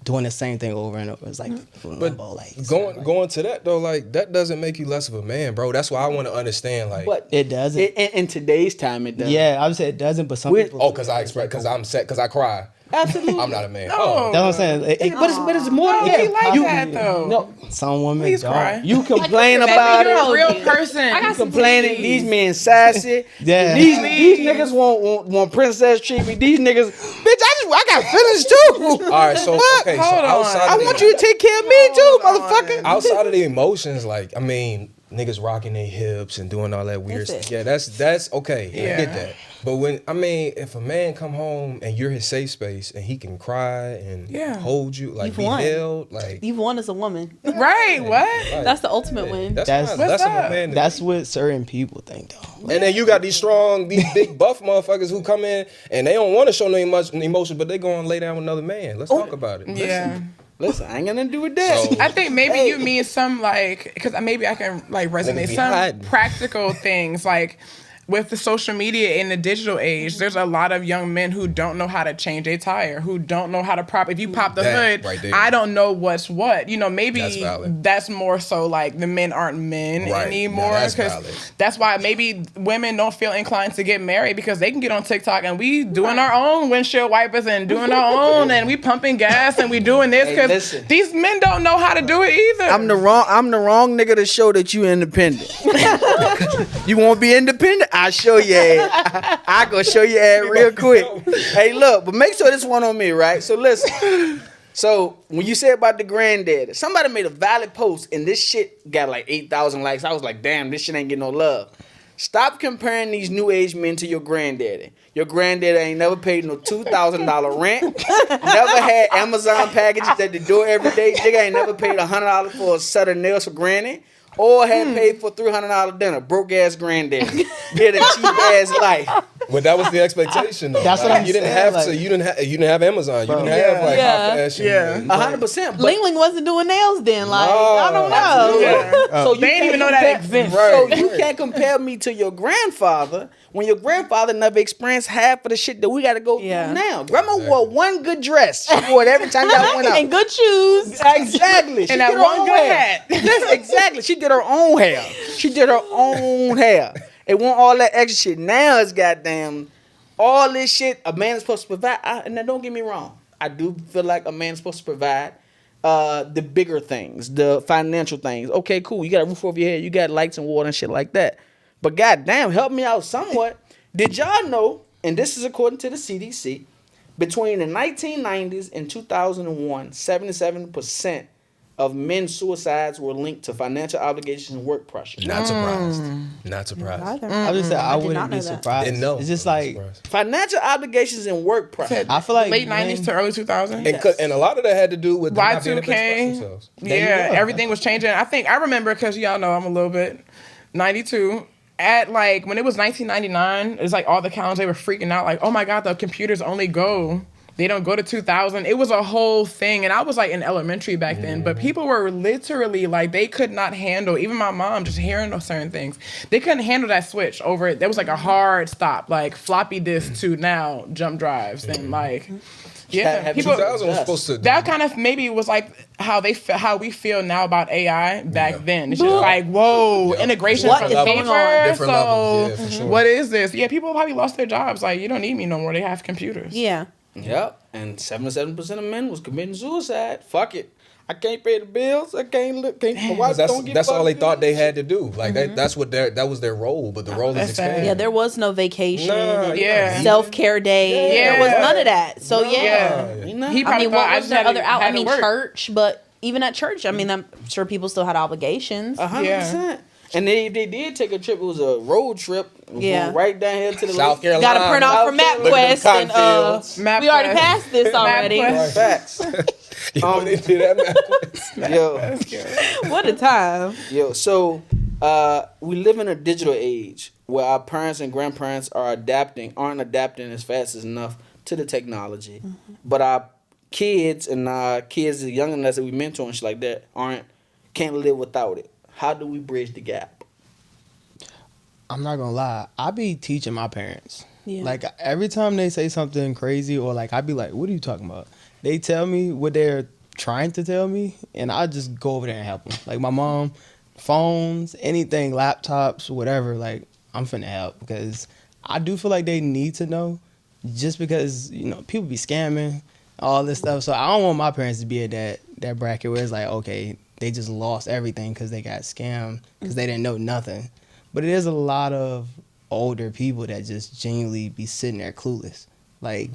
doing the same thing over and over. It's like limbo, like it's not like- Going to that though, like that doesn't make you less of a man, bro. That's why I want to understand, like, But it doesn't. in today's time, it does. Yeah, I would say it doesn't, but some We're- people. because I'm sad, because I cry. Absolutely. I'm not a man. No. Oh, That's what I'm saying. But it's more than He that. like You- that though. No, Some women Please don't. cry. you complain Baby, about You're it. a real person. got some Complaining, TVs. these men sassy. Yeah. These niggas want princess treatment. These niggas, bitch, I got feelings too. all right. So okay. So Hold on. outside I of want the, you to take care of me too, motherfucker. outside of the emotions, like I mean, niggas rocking their hips and doing all that weird That's stuff. Yeah, that's okay. I Yeah. get that. But if a man come home and you're his safe space and he can cry and Yeah. hold you, like You've be won. held, like You've won as a woman. Right? What? That's the ultimate win. That's That's- not less of a What's man. That's what certain people think, though. And then you got these big buff motherfuckers who come in and they don't want to show no emotion, but they go and lay down with another man. Let's talk about it. Yeah. Listen, I ain't got nothing to do with that. So- I think maybe you mean some like, because maybe I can like resonate be some hiding. practical things like with the social media in the digital age. There's a lot of young men who don't know how to change a tire, who don't know how to if you pop the That hood, right there. I don't know what's what. You know, maybe That's valid. that's more so like the men aren't men Right. anymore, Now that's because valid. that's why maybe women don't feel inclined to get married, because they can get on TikTok and we doing our own windshield wipers and doing our own and we pumping gas and we doing this Hey, because listen. these men don't know how to do it either. I'm the wrong nigga to show that you independent. You want to be independent? I'll show you ass. I go show you ass real quick. Hey, look, but make sure this one on me, right? So listen. So when you say about the granddaddy, somebody made a valid post and this shit got like 8,000 likes. I was like, damn, this shit ain't getting no love. Stop comparing these new age men to your granddaddy. Your granddaddy ain't never paid no $2,000 rent. Never had Amazon packages at the door every day. Nigga ain't never paid $100 for a set of nails for granny. Or had paid for $300 dinner. Broke ass granddaddy. Did a cheap ass life. But that was the expectation, though. That's what I'm You didn't saying, have like- to. You didn't have Amazon. You didn't have like Yeah. high fashion. Yeah. and- 100%. But Ling Ling wasn't doing nails then. Like, No, I don't know. absolutely. Yeah. So you They didn't can't even know that compare- exists. So you can't compare me to your grandfather when your grandfather never experienced half of the shit that we got to go Yeah. through now. Grandma wore one good dress. She wore it every time y'all went out. And good shoes. Exactly. She And that did her one own good hair. hat. Yes, exactly. She did her own hair. She did her own hair. It wasn't all that extra shit. Now it's goddamn all this shit a man is supposed to provide. And now don't get me wrong. I do feel like a man is supposed to provide the bigger things, the financial things. Okay, cool. You got a roof over your head. You got lights and water and shit like that. But goddamn, help me out somewhat. Did y'all know, and this is according to the CDC, between the 1990s and 2001, 77% of men's suicides were linked to financial obligations and work pressure. Not surprised. Not surprised. Either. I just said I did wouldn't not be know that. surprised. Didn't know. It's just I'm like surprised. Financial obligations and work pressure. I feel like late 90s to early 2000s. And a lot of that had to do with them not being able to express Y2K. themselves. Yeah, everything was changing. I remember, because y'all know I'm a little bit 92. At like when it was 1999, it was like all the calendars, they were freaking out like, oh my God, the computers only go. They don't go to 2000. It was a whole thing. And I was like in elementary back then, but people were literally like, they could not handle, even my mom just hearing those certain things. They couldn't handle that switch over it. There was like a hard stop, like floppy disk to now jump drives and like Yeah, people. 2000 was supposed to. That kind of maybe was like how we feel now about AI back then. It's just like, whoa, integration What from is paper. going on? Different levels, yeah, for sure. What is this? Yeah, people probably lost their jobs. Like, you don't need me no more. They have computers. Yeah. Yep. And 77% of men was committing suicide. Fuck it. I can't pay the bills. I can't look. My wife don't get That's all they fucked. thought they had to do. Like that was their role, but the role is That's sad. expanded. Yeah, there was no vacation, Nah, Yeah. self-care day. Yeah. There was none of that. So Yeah. You know? He I probably mean, thought what I was just their had other to- out? had I to mean, work. church, but even at church, I mean, I'm sure people still had obligations. 100%. And they did take a trip. It was a road trip. Yeah. Going right down here to the South lake. Carolina. Got to print off from South Carolina. MapQuest, and Cotton we already MapQuest. passed this already. MapQuest. Facts. They did that. Yo, What a time! yo. So we live in a digital age where our parents and grandparents aren't adapting as fast as enough to the technology, but our kids and our kids, the young enough that we mentor and shit like that, can't live without it. How do we bridge the gap? I'm not gonna lie. I be teaching my parents. Yeah. Like every time they say something crazy or like I be like, "What are you talking about?" They tell me what they're trying to tell me, and I just go over there and help them. Like my mom, phones, anything, laptops, whatever. Like I'm finna help because I do feel like they need to know. Just because people be scamming, all this stuff. So I don't want my parents to be at that bracket where it's like, okay, they just lost everything because they got scammed because they didn't know nothing. But it is a lot of older people that just genuinely be sitting there clueless. Like,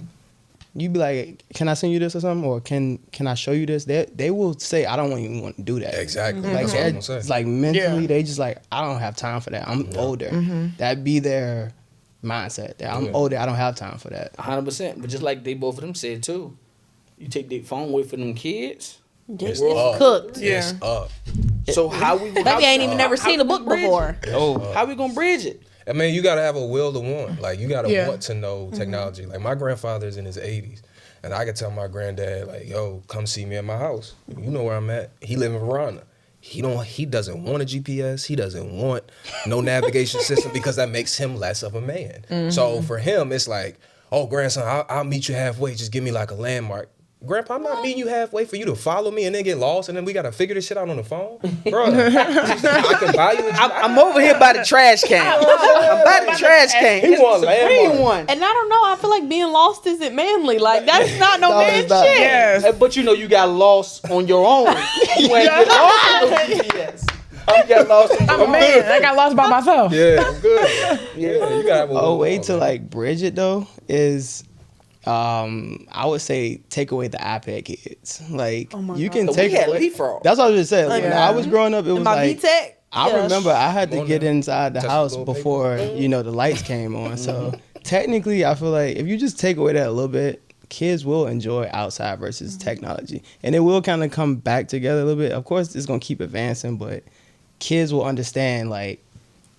you be like, can I send you this or something? Or can I show you this? They will say, I don't even want to do that. Exactly. Like, That's what I'm gonna it's say. like mentally, Yeah. they just like, I don't have time for that. I'm older. That'd be their mindset. That I'm older, I don't have time for that. 100%. But just like they both of them said too, you take their phone away from them kids. It's up. cooked. Yeah. It's up. So how we? Baby ain't even never seen a book before. Oh, How we gonna bridge it? I mean, you gotta have a will to want. Like you gotta Yeah. want to know technology. Like my grandfather's in his 80s, and I could tell my granddad like, "Yo, come see me at my house. You know where I'm at." He live in Verona. He doesn't want a GPS. He doesn't want no navigation system because that makes him less of a man. So for him, it's like, "Oh, grandson, I'll meet you halfway. Just give me like a landmark." Grandpa, I'm not meeting you halfway for you to follow me and then get lost and then we gotta figure this shit out on the phone, bro. I can buy you. I'm over here by the trash can. I'm by the trash can. He want It's a green landmark. one. And I don't know. I feel like being lost isn't manly. Like that's not no No, man it's not. shit. Yes. But you got lost on your own. You ain't get lost on no GPS. You got lost on your I'm a own. man. I got lost by myself. Yeah, I'm good. Yeah, you gotta have a a will way want, to man. like bridge it though is I would say take away the iPad kids. Like you can So take we had away. leapfrog. That's what I was just saying. Like, when Yeah. I was growing up, it was In my like VTech. I remember I had to On get there. inside the Touch the house little paper. before the lights came on. So technically, I feel like if you just take away that a little bit, kids will enjoy outside versus technology, and it will kind of come back together a little bit. Of course, it's gonna keep advancing, but kids will understand like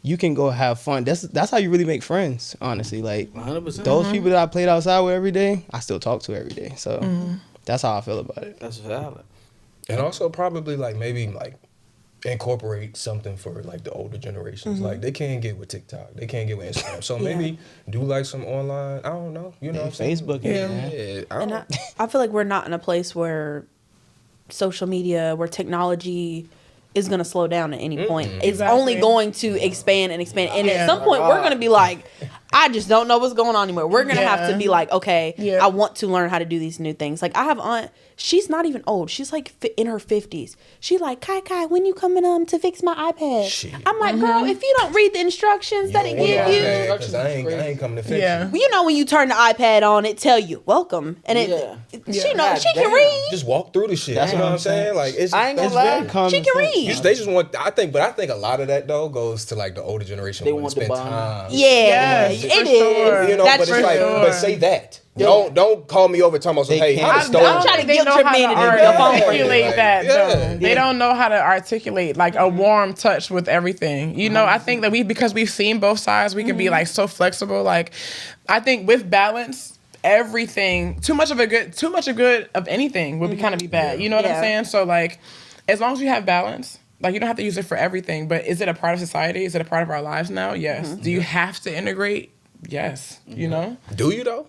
you can go have fun. That's how you really make friends, honestly. Like 100%. those people that I played outside with every day, I still talk to every day. So that's how I feel about it. That's valid. And also probably like maybe like incorporate something for like the older generations. Like they can't get with TikTok. They can't get with Instagram. So maybe do like some online, I don't know. You know what I'm saying? Facebook. Yeah. I And don't, I feel like we're not in a place where social media, where technology is going to slow down at any point. It's Exactly. only going to expand and expand. And at some point, we're going to be like, I just don't know what's going on anymore. We're going to have to be like, okay, Yeah. I want to learn how to do these new things. Like I have aunt, she's not even old. She's like in her 50s. She like, Kai, when you coming to fix my iPad? Shit. I'm like, girl, if you don't read the instructions that it want give my you, bag, 'cause I ain't coming to fix Yeah. you. you know when you turn the iPad on, it tell you welcome, and it she know God she can damn. read. Just walk through the shit. That's You know what what I'm I'm saying. saying? Like it's I ain't gonna It's lie. very common She can sense. read. they just want. I think a lot of that though goes to like the older generation. They want want to the spend bond. time. Yeah, Yes, it for is. sure. You know, That's but it's for like, sure. but say that. Don't call me over talking about some, They hey, can't. how to stole I'm trying to They guilt know trip how me to into your phone for you. articulate that Yeah. though. They don't know how to articulate like a warm touch with everything. You know, I think that because we've seen both sides, we can be like so flexible. Like I think with balance, everything too much of good of anything would be kind of be bad. You know what Yeah. I'm saying? So like as long as you have balance, like you don't have to use it for everything, but is it a part of society? Is it a part of our lives now? Yes. Do you have to integrate? Yes. You know? Do you though?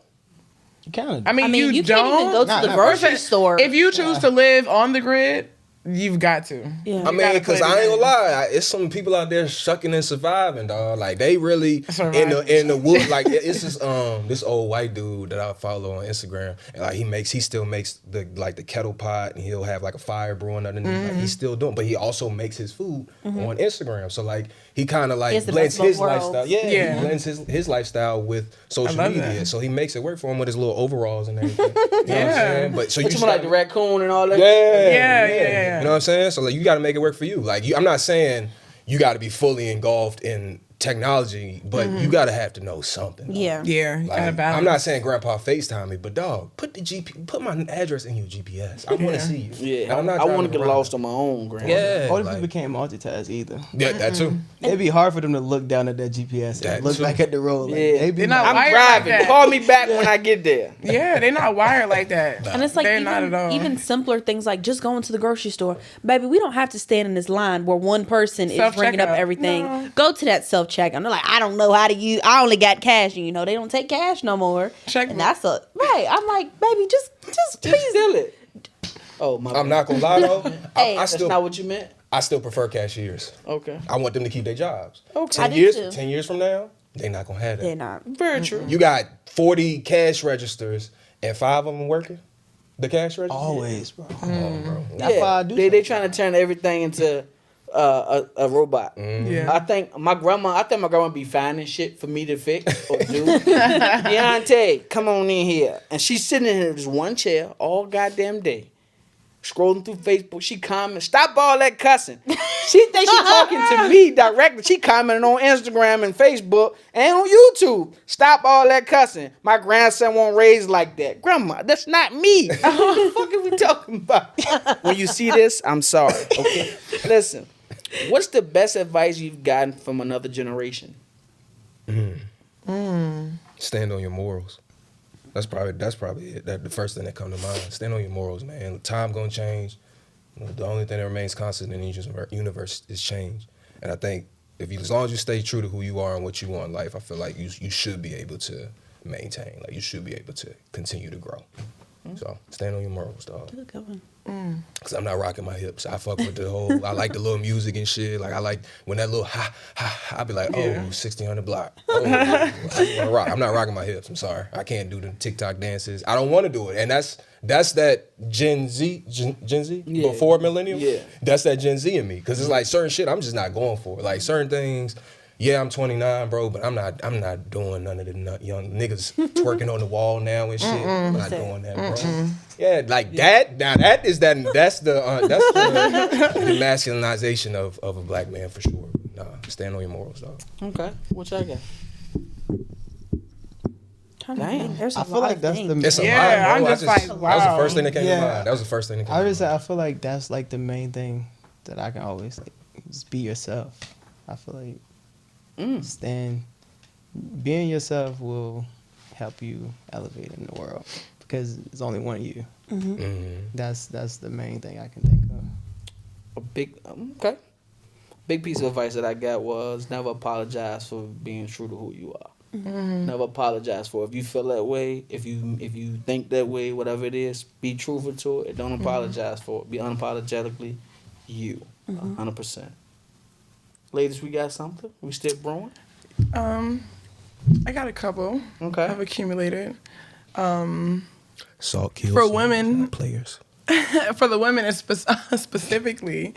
You kind of. I mean, you, you don't can't even go to Nah, the nah, grocery store. If you choose to live on the grid, you've got to. Yeah. I mean, because I ain't gonna lie, it's some people out there shucking and surviving, dog. Like they really in the wood. Like it's this old white dude that I follow on Instagram, and like he still makes the kettle pot, and he'll have like a fire brewing underneath. Like he's still doing, but he also makes his food on Instagram. So like he kind of like blends his lifestyle. Yeah, he blends his lifestyle with social media. That. So he makes it work for him with his little overalls and everything. You know what I'm saying? But so you like the raccoon and all that. Yeah. You know what I'm saying? So like you got to make it work for you. Like I'm not saying you got to be fully engulfed in technology, but you got to have to know something. Dog. Yeah. Yeah. Like, I'm not saying Grandpa FaceTime me, but dog, put my address in your GPS. I want to see you. Yeah. I'm not I want to get around. lost on my own, Grandma. Yeah. Older like- people can't multitask either. Yeah, that too. It'd be hard for them to look down at their GPS That and look too. back at the road. Like, Yeah. they be They're not like, I'm wired driving. like that. Call me back when I get there. Yeah, they're not wired like that. And it's like They're not at all. even simpler things like just going to the grocery store. Baby, we don't have to stand in this line where one person is ringing up Self-checkout. everything. No. Go to that self-checkout. And they're like, I don't know how to use, I only got cash. And they don't take cash no more. Check And that's right. I'm like, baby, just please. Steal it. Oh, my I'm bad. not gonna lie though. Hey. I That's still not what you meant? I still prefer cashiers. Okay. I want them to keep their jobs. Okay. I 10 do years, too. 10 years from now, they're not gonna have that. They're not. Very true. You got 40 cash registers and 5 of them working. The cash register. always, bro. Come on, bro. That's why I do They something. trying to turn everything into a robot. Yeah. I think my grandma be finding shit for me to fix or do. Deontay, come on in here. And she's sitting in this one chair all goddamn day. Scrolling through Facebook, she comments, stop all that cussing. She thinks she talking to me directly. She commenting on Instagram and Facebook and on YouTube. Stop all that cussing. My grandson won't raise like that. Grandma, that's not me. What the fuck are we talking about? When you see this, I'm sorry. Okay, listen. What's the best advice you've gotten from another generation? Stand on your morals. That's probably it. That the first thing that come to mind. Stand on your morals, man. Time gonna change. The only thing that remains constant in the universe is change. And I think as long as you stay true to who you are and what you want in life, I feel like you should be able to maintain. Like you should be able to continue to grow. So stand on your morals, dog. Good one. Cause I'm not rocking my hips. I fuck with the whole. I like the little music and shit. Like I like when that little I be like, oh, 1600 block. Oh, I wanna rock. I'm not rocking my hips. I'm sorry. I can't do the TikTok dances. I don't want to do it. And that's that Gen Z Yeah. before millennial. Yeah. That's that Gen Z in me. Cause it's like certain shit I'm just not going for. Like certain things. Yeah, I'm 29, bro, but I'm not doing none of the young niggas twerking on the wall now and shit. I'm not doing that, bro. Yeah, like that. Now that's the masculinization of a black man for sure. Nah, stand on your morals, dog. Okay, what y'all got? Damn. There's a I feel lot like of that's things. It's a Yeah, lot, bro. I'm just like, that was the wow. first thing that came to Yeah. mind. That was the first thing that came I to just mind. I feel like that's like the main thing that I can always like just be yourself. I feel like being yourself will help you elevate in the world because it's only one of you. That's the main thing I can think of. A big big piece of advice that I got was never apologize for being true to who you are. Never apologize for it. If you feel that way, if you think that way, whatever it is, be truthful to it. Don't apologize for it. Be unapologetically you, 100%. Ladies, we got something? We still brewing? I got a couple. Okay. I've accumulated. Salt kills For women- players. For the women specifically,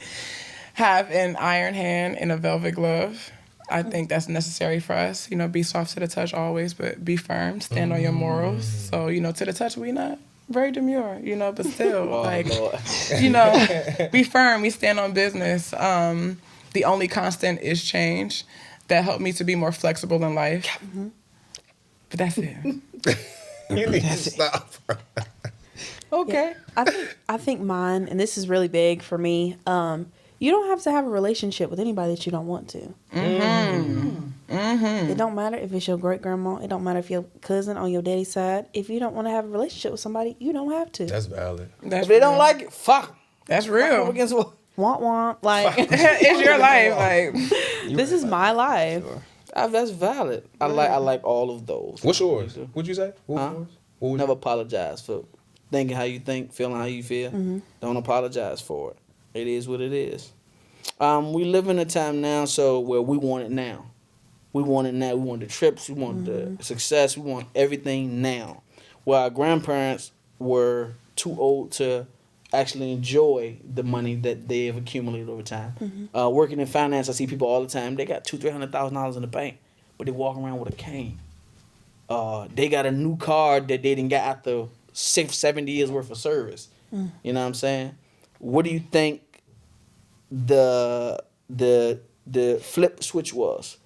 have an iron hand and a velvet glove. I think that's necessary for us. Be soft to the touch always, but be firm. Stand on your morals. So, to the touch, we not very demure, but still, Lord. be firm. We stand on business. The only constant is change. That helped me to be more flexible in life. But that's it. You need to stop. Okay. I think mine, and this is really big for me. You don't have to have a relationship with anybody that you don't want to. It don't matter if it's your great grandma. It don't matter if your cousin on your daddy's side. If you don't want to have a relationship with somebody, you don't have to. That's valid. That's If they don't real. like it, fuck 'em. That's Go real. against what? Want. Like, It's your life. Like, this is my life. That's valid. I like all of those. What's yours? What'd you say? What was Huh? yours? Never apologize for thinking how you think, feeling how you feel. Don't apologize for it. It is what it is. We live in a time now where we want it now. We want it now. We want the trips. We want the success. We want everything now. Where our grandparents were too old to actually enjoy the money that they have accumulated over time. Working in finance, I see people all the time. They got $200,000-$300,000 in the bank, but they walk around with a cane. They got a new car that they didn't get after 6-7 years worth of service. You know what I'm saying? What do you think the flip switch was?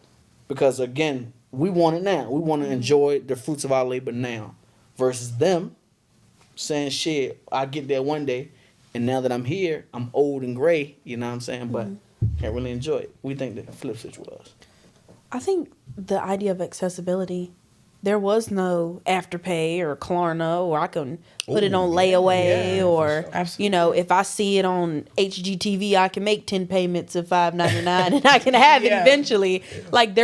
Because again, we want it now. We want to enjoy the fruits of our labor now, versus them saying, "Shit, I'll get there one day." And now that I'm here, I'm old and gray. You know what I'm saying? But can't really enjoy it. We think the flip switch was. I think the idea of accessibility. There was no Afterpay or Klarna, or I can put it on layaway, or you know, if I see it on HGTV, I can make 10 payments of $5.99 and I can have it eventually. Like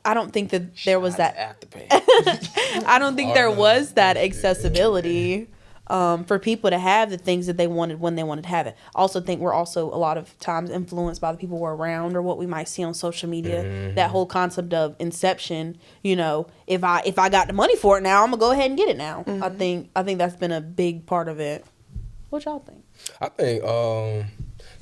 I don't think that there was that Afterpay. I don't think there was that accessibility for people to have the things that they wanted when they wanted to have it. I also think we're also a lot of times influenced by the people we're around or what we might see on social media. That whole concept of inception, you know, if I got the money for it now, I'm gonna go ahead and get it now. I think that's been a big part of it. What y'all think? I think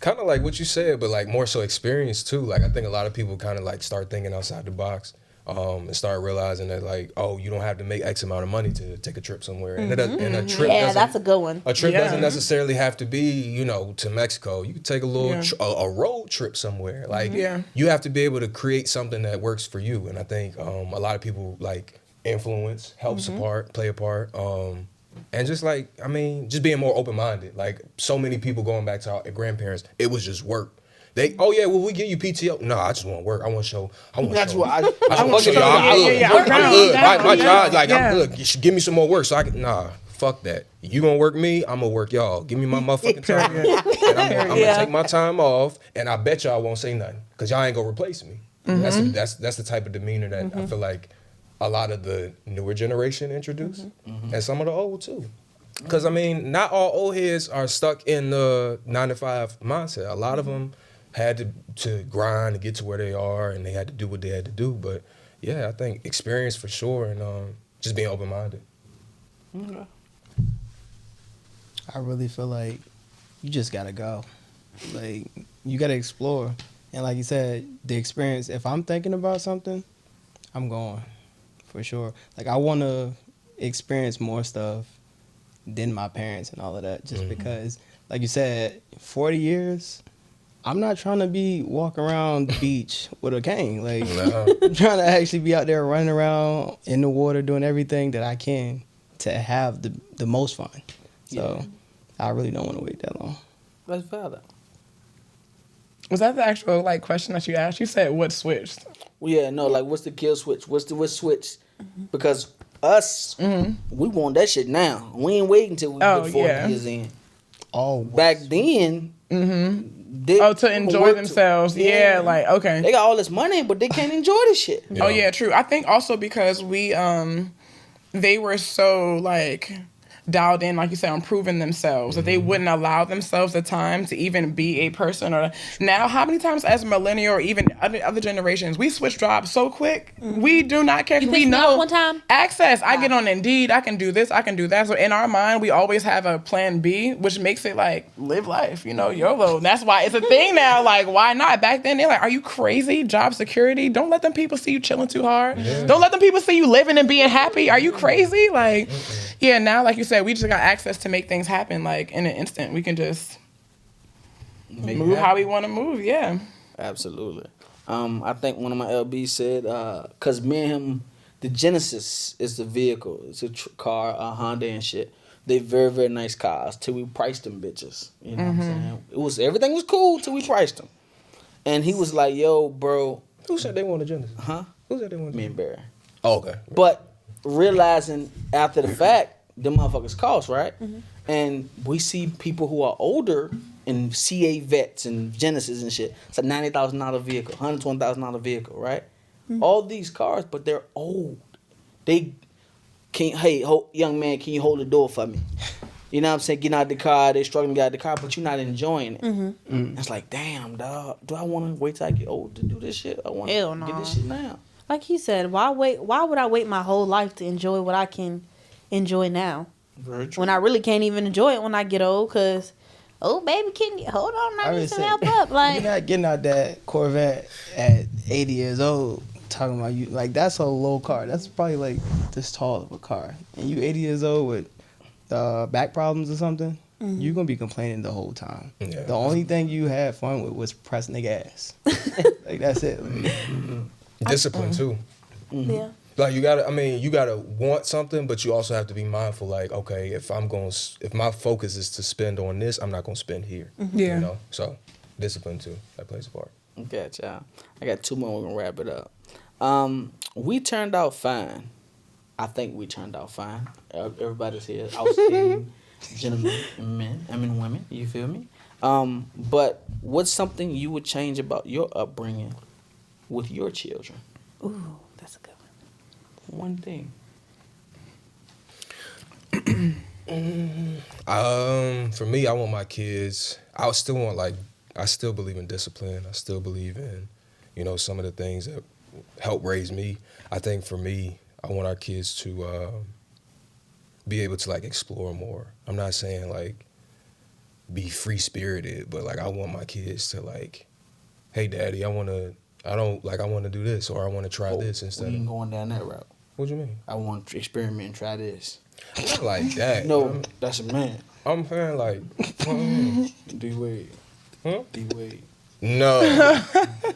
kind of like what you said, but like more so experience too. Like I think a lot of people kind of like start thinking outside the box. And start realizing that like, oh, you don't have to make X amount of money to take a trip somewhere. And a trip, that's a good one. A trip doesn't necessarily have to be, you know, to Mexico. You can take a little a road trip somewhere. Like you have to be able to create something that works for you. And I think a lot of people like influence helps play a part. And just like, I mean, just being more open minded. Like so many people going back to our grandparents, it was just work. We give you PTO. No, I just want to work. I want to show. That's what I want to show y'all I'm good. I'm good. My job, like I'm good. You should give me some more work so I can. Nah, fuck that. You gonna work me? I'm gonna work y'all. Give me my motherfucking time. And I'm gonna take my time off, and I bet y'all won't say nothing because y'all ain't gonna replace me. That's the type of demeanor that I feel like a lot of the newer generation introduce, and some of the old too. Because I mean, not all old heads are stuck in the 9-to-5 mindset. A lot of them had to grind to get to where they are, and they had to do what they had to do. But yeah, I think experience for sure, and just being open minded. Okay. I really feel like you just gotta go. Like you gotta explore, and like you said, the experience. If I'm thinking about something, I'm going for sure. Like I want to experience more stuff than my parents and all of that, just because, like you said, 40 years. I'm not trying to be walking around the beach with a cane. Like, I'm trying to actually be out there running around in the water, doing everything that I can to have the most fun. So, I really don't want to wait that long. That's valid. Was that the actual like question that you asked? You said what switched? Well, yeah, no, like what's the kill switch? What's switch? Because us, we want that shit now. We ain't waiting until we get 40 years in. Oh, back then. To enjoy themselves. Like, okay. They got all this money, but they can't enjoy this shit. Oh, yeah, true. I think also because they were so, like, dialed in, like you said, on proving themselves, that they wouldn't allow themselves the time to even be a person. Or now, how many times as a millennial or even other generations, we switch jobs so quick. We do not care. We know one time? Access. I get on Indeed. I can do this. I can do that. So in our mind, we always have a plan B, which makes it like live life, you know, YOLO. And that's why it's a thing now. Like, why not? Back then, they're like, are you crazy? Job security? Don't let them people see you chilling too hard. Don't let them people see you living and being happy. Are you crazy? Like, yeah, now, like you said, we just got access to make things happen, like, in an instant. We can just move how we want to move, Absolutely. I think one of my LBs said, because me and him, the Genesis is the vehicle. It's a car, a Honda and shit. They very, very nice cars till we priced them bitches. You know what I'm saying? Everything was cool till we priced them. And he was like, yo, bro. Who said they wanted Genesis? Huh? Who said they wanted Genesis? Me and Barry. Oh, okay. But realizing after the fact, them motherfuckers cost, right? And we see people who are older and CA vets and Genesis and shit. It's a $90,000 vehicle, $120,000 vehicle, right? All these cars, but they're old. young man, can you hold the door for me? You know what I'm saying? Getting out the car, they struggling to get out the car, but you're not enjoying it. It's like, damn, dog. Do I want to wait till I get old to do this shit? I want Hell to no. get this shit now. Like he said, why would I wait my whole life to enjoy what I can enjoy now? Very true. When I really can't even enjoy it when I get old, because, oh, baby, can you hold on? I need some help up. Like, you're not getting out that Corvette at 80 years old talking about you. Like, that's a low car. That's probably like this tall of a car. And you 80 years old with back problems or something, you're going to be complaining the whole time. Yeah. The only thing you had fun with was pressing the gas. Like, that's it. Like, Discipline too. yeah. Like you gotta want something, but you also have to be mindful. Like, okay, if my focus is to spend on this, I'm not gonna spend here. Yeah. You know, so discipline too, that plays a part. Gotcha. I got 2 more. We're gonna wrap it up. We turned out fine. I think we turned out fine. Everybody's here. Outstanding gentlemen and men. I mean women. You feel me? But what's something you would change about your upbringing with your children? Ooh, that's a good one. One thing. For me, I want my kids. I still believe in discipline. I still believe in, some of the things that help raise me. I think for me, I want our kids to be able to explore more. I'm not saying be free spirited, but I want my kids to hey, daddy, I want to do this, or I want to try this instead We ain't of. going down that route. What do you mean? I want to experiment and try this. Not like that. No, that's a man. I'm saying D-Wade. Huh? D-Wade. No.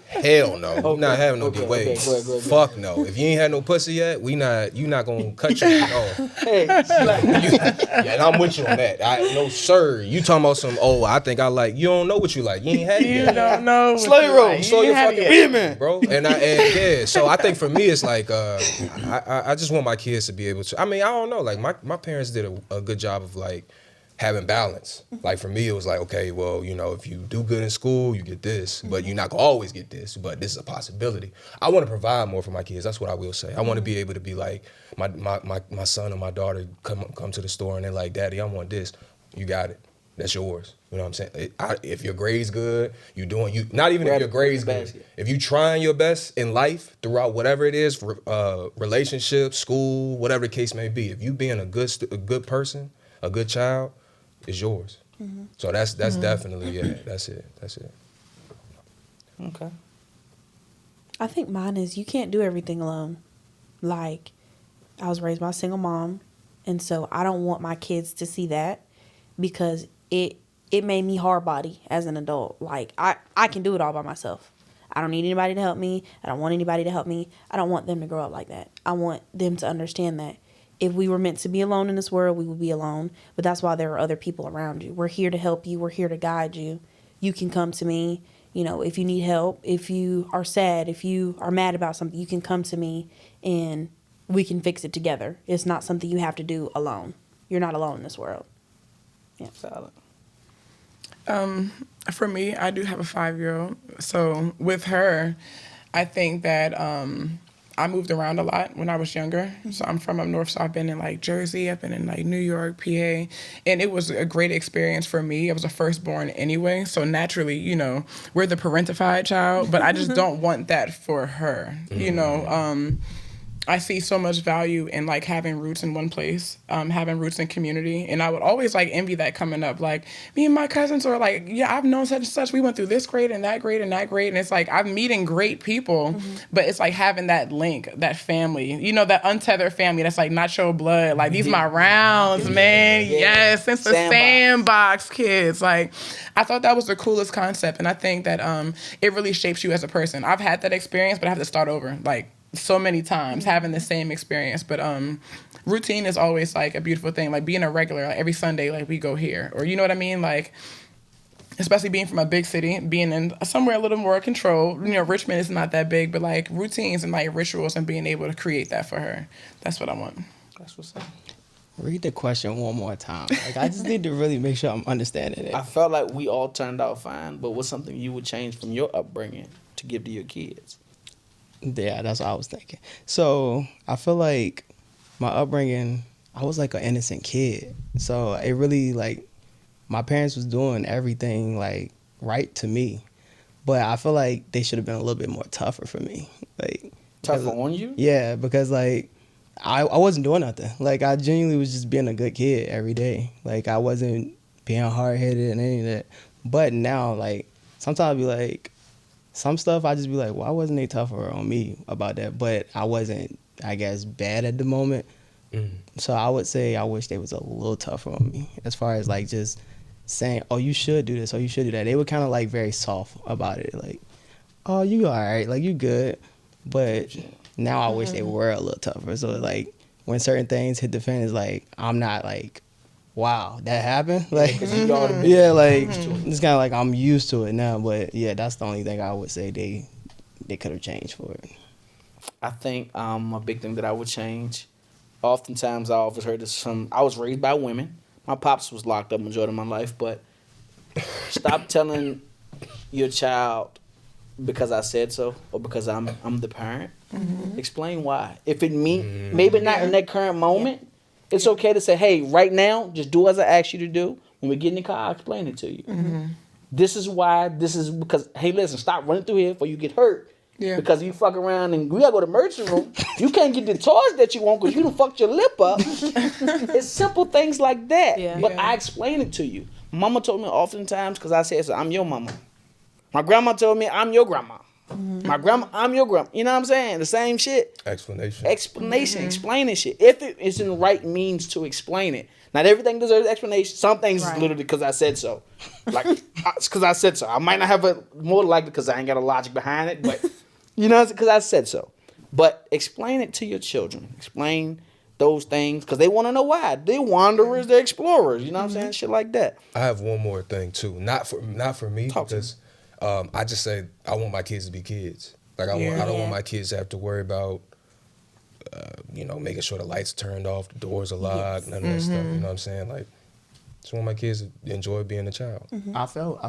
Hell no. We not having no Okay, D-Wades. go ahead. Fuck no. If you ain't had no pussy yet, you not gonna cut your shit off. Hey, Yeah, and I'm with you on that. No, sir. You talking about some, I think I like. You don't know what you like. You ain't had it You yet. don't know. what Slave you roll. like. So You you have fucking it. be a man, bro. And so I think for me it's I just want my kids to be able to. I mean, I don't know. My parents did a good job of having balance. For me, it was okay, well, if you do good in school, you get this, but you're not gonna always get this, but this is a possibility. I want to provide more for my kids. That's what I will say. I want to be able to be my son or my daughter come to the store and they're like, Daddy, I want this. You got it. That's yours. You know what I'm saying? If your grade's good, not even if your grade's good. If you trying your best in life throughout whatever it is, relationships, school, whatever the case may be, if you being a good person, a good child, it's yours. So that's definitely that's it. okay. I think mine is you can't do everything alone. I was raised by a single mom, and so I don't want my kids to see that because it made me hard body as an adult. I can do it all by myself. I don't need anybody to help me. I don't want anybody to help me. I don't want them to grow up like that. I want them to understand that if we were meant to be alone in this world, we would be alone. But that's why there are other people around you. We're here to help you. We're here to guide you. You can come to me. If you need help, if you are sad, if you are mad about something, you can come to me and we can fix it together. It's not something you have to do alone. You're not alone in this world. Yeah. Solid. For me, I do have a 5-year-old. So with her, I think that I moved around a lot when I was younger. So I'm from up north, so I've been in Jersey, I've been in New York, PA, and it was a great experience for me. I was a firstborn anyway, so naturally, we're the parentified child, but I just don't want that for her. I see so much value in having roots in one place, having roots in community, and I would always envy that coming up. Me and my cousins are I've known such and such. We went through this grade and that grade and that grade, and it's I'm meeting great people, but it's having that link, that family, that untethered family that's not your blood. These my rounds, man. Yeah. Yes, it's the sandbox kids. I thought that was the coolest concept, and I think that it really shapes you as a person. I've had that experience, but I have to start over. So many times having the same experience, but routine is always a beautiful thing. Being a regular, every Sunday, we go here, or you know what I mean, especially being from a big city, being in somewhere a little more controlled. Richmond is not that big, but routines and rituals and being able to create that for her. That's what I want. That's what's up. Read the question one more time. I just need to really make sure I'm understanding it. I felt like we all turned out fine, but what's something you would change from your upbringing to give to your kids? Yeah, that's what I was thinking. So I feel like my upbringing, I was like an innocent kid. So it really like my parents was doing everything like right to me. But I feel like they should have been a little bit more tougher for me. Like Tougher on you? Yeah, because like I wasn't doing nothing. Like I genuinely was just being a good kid every day. Like I wasn't being hard headed and any of that. But now like sometimes I be like some stuff I just be like, why wasn't they tougher on me about that? But I wasn't, I guess, bad at the moment. So I would say I wish they was a little tougher on me as far as like just saying, oh, you should do this, or you should do that. They were kind of like very soft about it. Like, oh, you all right, like you good. But now I wish they were a little tougher. So like when certain things hit the fan, it's like, I'm not like, wow, that happened? Like, yeah, like it's kind of like I'm used to it now. But yeah, that's the only thing I would say they could have changed for it. I think a big thing that I would change. Oftentimes, I always heard this from. I was raised by women. My pops was locked up majority of my life, but stop telling your child because I said so or because I'm the parent. Explain why. If it mean maybe not in that current moment, it's okay to say, hey, right now, just do as I asked you to do. When we get in the car, I'll explain it to you. This is why. This is because. Hey, listen, stop running through here before you get hurt. Yeah. Because you fuck around and we gotta go to the emergency room. You can't get the toys that you want because you done fucked your lip up. It's simple things like that. Yeah. But I explain it to you. Mama told me oftentimes because I said, so I'm your mama. My grandma told me I'm your grandma. My grandma, I'm your grandma. You know what I'm saying? The same shit. Explanation. Explaining shit. If it is in the right means to explain it. Not everything deserves explanation. Some things is literally because I said so. Like, because I said so. I might not have a more likely because I ain't got a logic behind it, but you know, because I said so. But explain it to your children. Explain those things because they want to know why. They're wanderers. They're explorers. You know what I'm saying? Shit like that. I have one more thing too. Not for me because I just say I want my kids to be kids. Like I don't want my kids to have to worry about making sure the lights turned off, the doors are locked, none of that stuff. You know what I'm saying? Like, just want my kids to enjoy being a child. I felt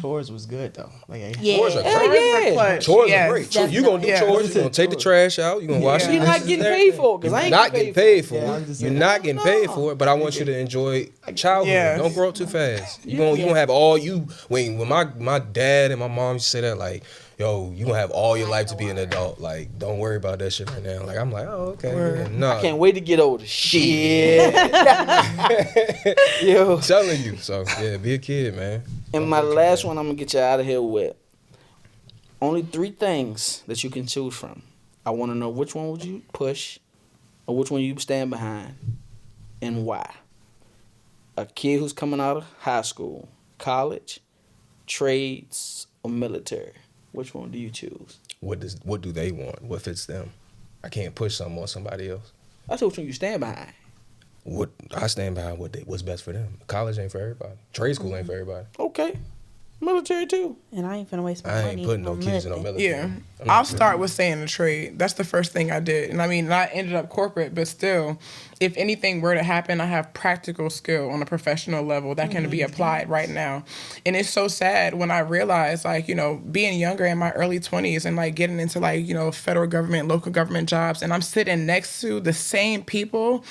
chores was good though. Like, Chores are great. Chores are great. So you gonna do chores? You gonna take the trash out? You gonna wash it? You're not getting paid for it because I ain't not getting paid for Yeah, it. You're not getting paid for it. But I want you to enjoy childhood. Yes. Don't grow up too fast. You gonna have all you. When my dad and my mom used to say that, like, yo, you gonna have all your life to be an adult. Like, don't worry about that shit right now. Like, I'm like, oh, okay. Yeah, no. I can't wait to get older. Shit. Yo. I'm telling you. So, yeah, be a kid, man. And my last one I'm going to get you out of here with. Only 3 things that you can choose from. I want to know which one would you push or which one you stand behind and why. A kid who's coming out of high school, college, trades, or military. Which one do you choose? What do they want? What fits them? I can't push something on somebody else. That's which one you stand behind. What I stand behind what's best for them. College ain't for everybody. Trade school ain't for everybody. Okay. Military too. And I ain't finna waste my money. I ain't putting no on kids in no military. military. Yeah. I'll start with saying the trade. That's the first thing I did. And I mean, I ended up corporate, but still, if anything were to happen, I have practical skill on a professional level that can be applied right now. And it's so sad when I realized, like, being younger in my early 20s and, like, getting into, like, federal government, local government jobs, and I'm sitting next to the same people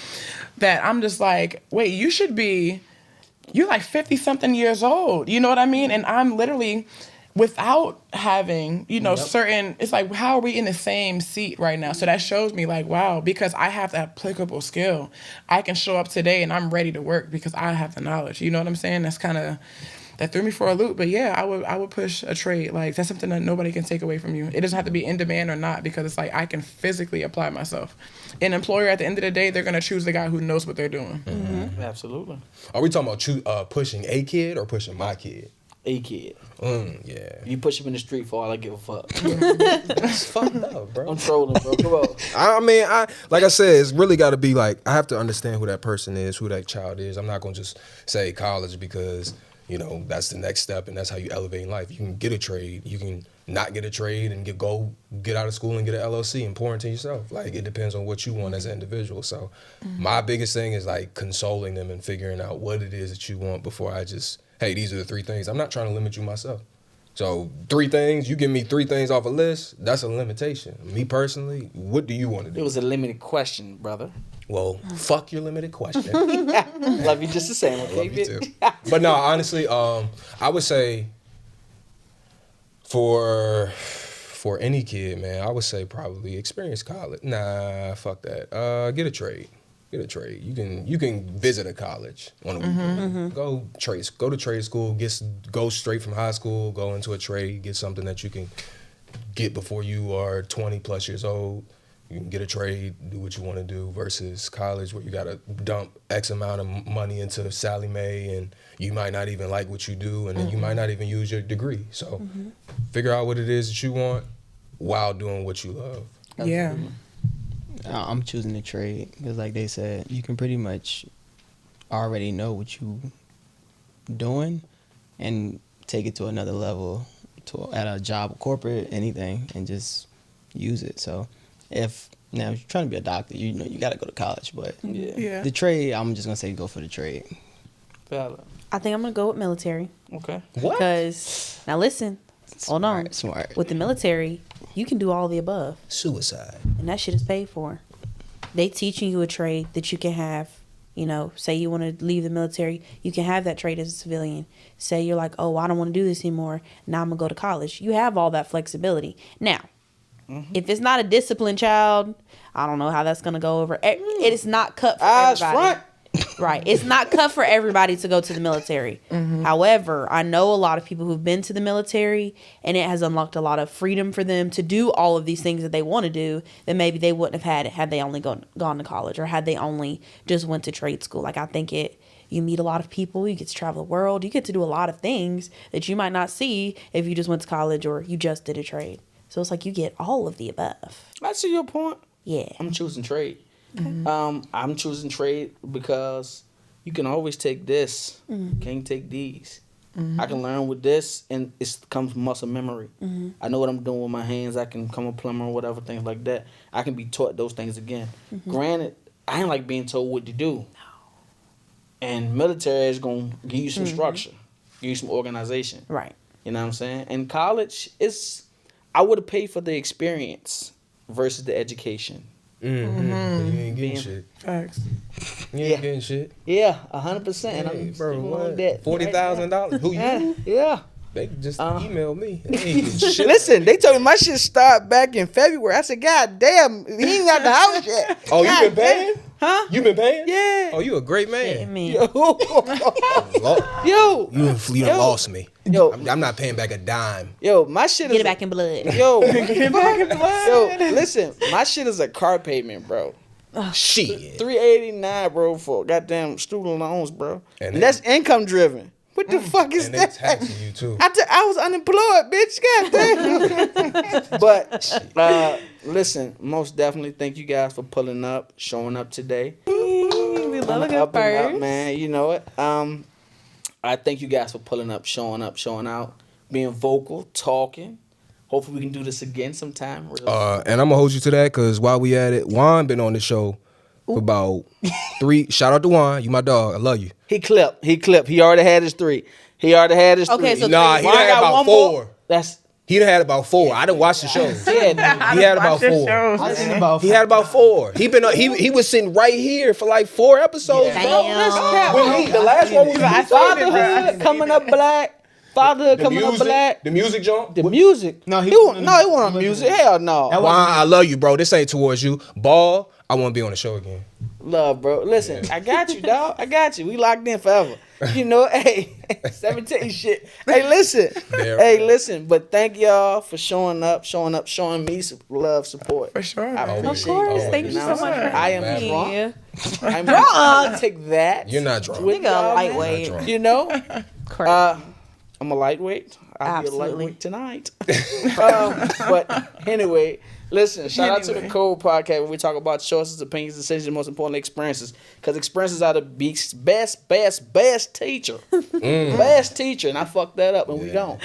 that I'm just like, wait, you're like 50-something years old. You know what I mean? And I'm literally, without having, certain, it's like, how are we in the same seat right now? So that shows me, like, wow, because I have the applicable skill. I can show up today and I'm ready to work because I have the knowledge. You know what I'm saying? That's kind of, that threw me for a loop. But yeah, I would push a trade. Like, that's something that nobody can take away from you. It doesn't have to be in demand or not because it's like, I can physically apply myself. An employer, at the end of the day, they're going to choose the guy who knows what they're doing. Absolutely. Are we talking about pushing a kid or pushing my kid? A kid. Yeah. You push him in the street for all I give a fuck. That's fucked up, bro. I'm trolling, bro. Come on. I mean, like I said, it's really got to be like, I have to understand who that person is, who that child is. I'm not going to just say college because, that's the next step and that's how you elevate in life. You can get a trade. You can not get a trade and get out of school and get an LLC and pour into yourself. Like, it depends on what you want as an individual. So my biggest thing is, like, consoling them and figuring out what it is that you want before I just, hey, these are the 3 things. I'm not trying to limit you myself. So 3 things, you give me 3 things off a list, that's a limitation. Me personally, what do you want to do? It was a limited question, brother. Well, fuck your limited question. Love you just the same, okay? Love you too. But no, honestly, I would say for any kid, man, I would say probably experience college. Nah, fuck that. Get a trade. Get a trade. You can visit a college on a weekend. Go to trade school. Go straight from high school. Go into a trade. Get something that you can get before you are 20 plus years old. You can get a trade, do what you want to do, versus college where you got to dump X amount of money into Sally Mae and you might not even like what you do and then you might not even use your degree. So figure out what it is that you want while doing what you love. Yeah. I'm choosing the trade because, like they said, you can pretty much already know what you doing and take it to another level at a job, corporate, anything, and just use it. So if now you're trying to be a doctor, you know you got to go to college, but Yeah. the trade, I'm just gonna say go for the trade. Valid. I think I'm gonna go with military. Okay. What? Because now listen, hold on. Smart. With the military, you can do all the above, Suicide. and that shit is paid for. They teaching you a trade that you can have. You know, say you want to leave the military, you can have that trade as a civilian. Say you're like, oh, I don't want to do this anymore. Now I'm gonna go to college. You have all that flexibility. Now, if it's not a disciplined child, I don't know how that's gonna go over. It is not cut for Eyes everybody. front. Right. It's not cut for everybody to go to the military. However, I know a lot of people who've been to the military and it has unlocked a lot of freedom for them to do all of these things that they want to do that maybe they wouldn't have had they only gone to college or had they only just went to trade school. Like, I think you meet a lot of people, you get to travel the world, you get to do a lot of things that you might not see if you just went to college or you just did a trade. So it's like you get all of the above. I see your point. Yeah. I'm choosing trade. I'm choosing trade because you can always take this. Can't take these. I can learn with this, and it comes muscle memory. I know what I'm doing with my hands. I can become a plumber or whatever, things like that. I can be taught those things again. Granted, I ain't like being told what to do. No. And military is going to give you some structure, give you some organization. Right. You know what I'm saying? And college, I would have paid for the experience versus the education. But you ain't getting shit. Facts. You ain't getting shit. Yeah, 100%. And Hey, I'm bro, sticking what? on that. $40,000? Who you? Yeah. They just email me. They ain't getting shit. Listen, they told me my shit start back in February. I said, God damn, he ain't got the house yet. Oh, God you been paying? Huh? You been paying? Yeah. Oh, you a great man. I mean, Yo. You done lost me. Yo. I'm not paying back a dime. Yo, my shit get is it back in blood. Yo, listen, my shit is a car payment, bro. Shit. $389, bro, for goddamn student loans, bro. And And that's income driven. What the fuck is And they that? taxing you too. I was unemployed, bitch. Goddamn. But listen, most definitely thank you guys for pulling up, showing up today. We love a good Up and up, first. man. You know it. I thank you guys for pulling up, showing out, being vocal, talking. Hopefully we can do this again sometime. And I'm gonna hold you to that because while we at it, Juan been on the show for about 3. Shout out to Juan, you my dog. I love you. He clipped. He already had his 3. Okay, so Nah, he Juan had got about one 4. more. That's He done had about 4. I didn't watch the show. yeah. He had about 4. I seen about He had about 4. He was sitting right here for like 4 episodes, bro. Damn. The last one was Fatherhood coming up black. Fatherhood coming up black. The music jump. The music. No, he he wasn't wasn't on music. Hell no. That Juan, I love you, bro. This ain't towards you. Ball, I want to be on the show again. Love, bro. Listen, I got you, dog. I got you. We locked in forever. You know, hey, 17 shit. Hey, listen. There. Hey, listen. But thank y'all for showing me some love, support. For sure. I Of appreciate course. it. Thank you so much for I am having drunk. me. I'm drunk. Take that. You're not drunk. With Nigga, y'all, man. lightweight. drunk. You know, Crazy. I'm a lightweight. I'll be a Absolutely. lightweight tonight. But anyway, listen, shout out to the Code Podcast where we talk about choices, opinions, decisions, and most importantly, experiences. Because experiences are the best teacher. Best teacher. And I fucked that up and we don't.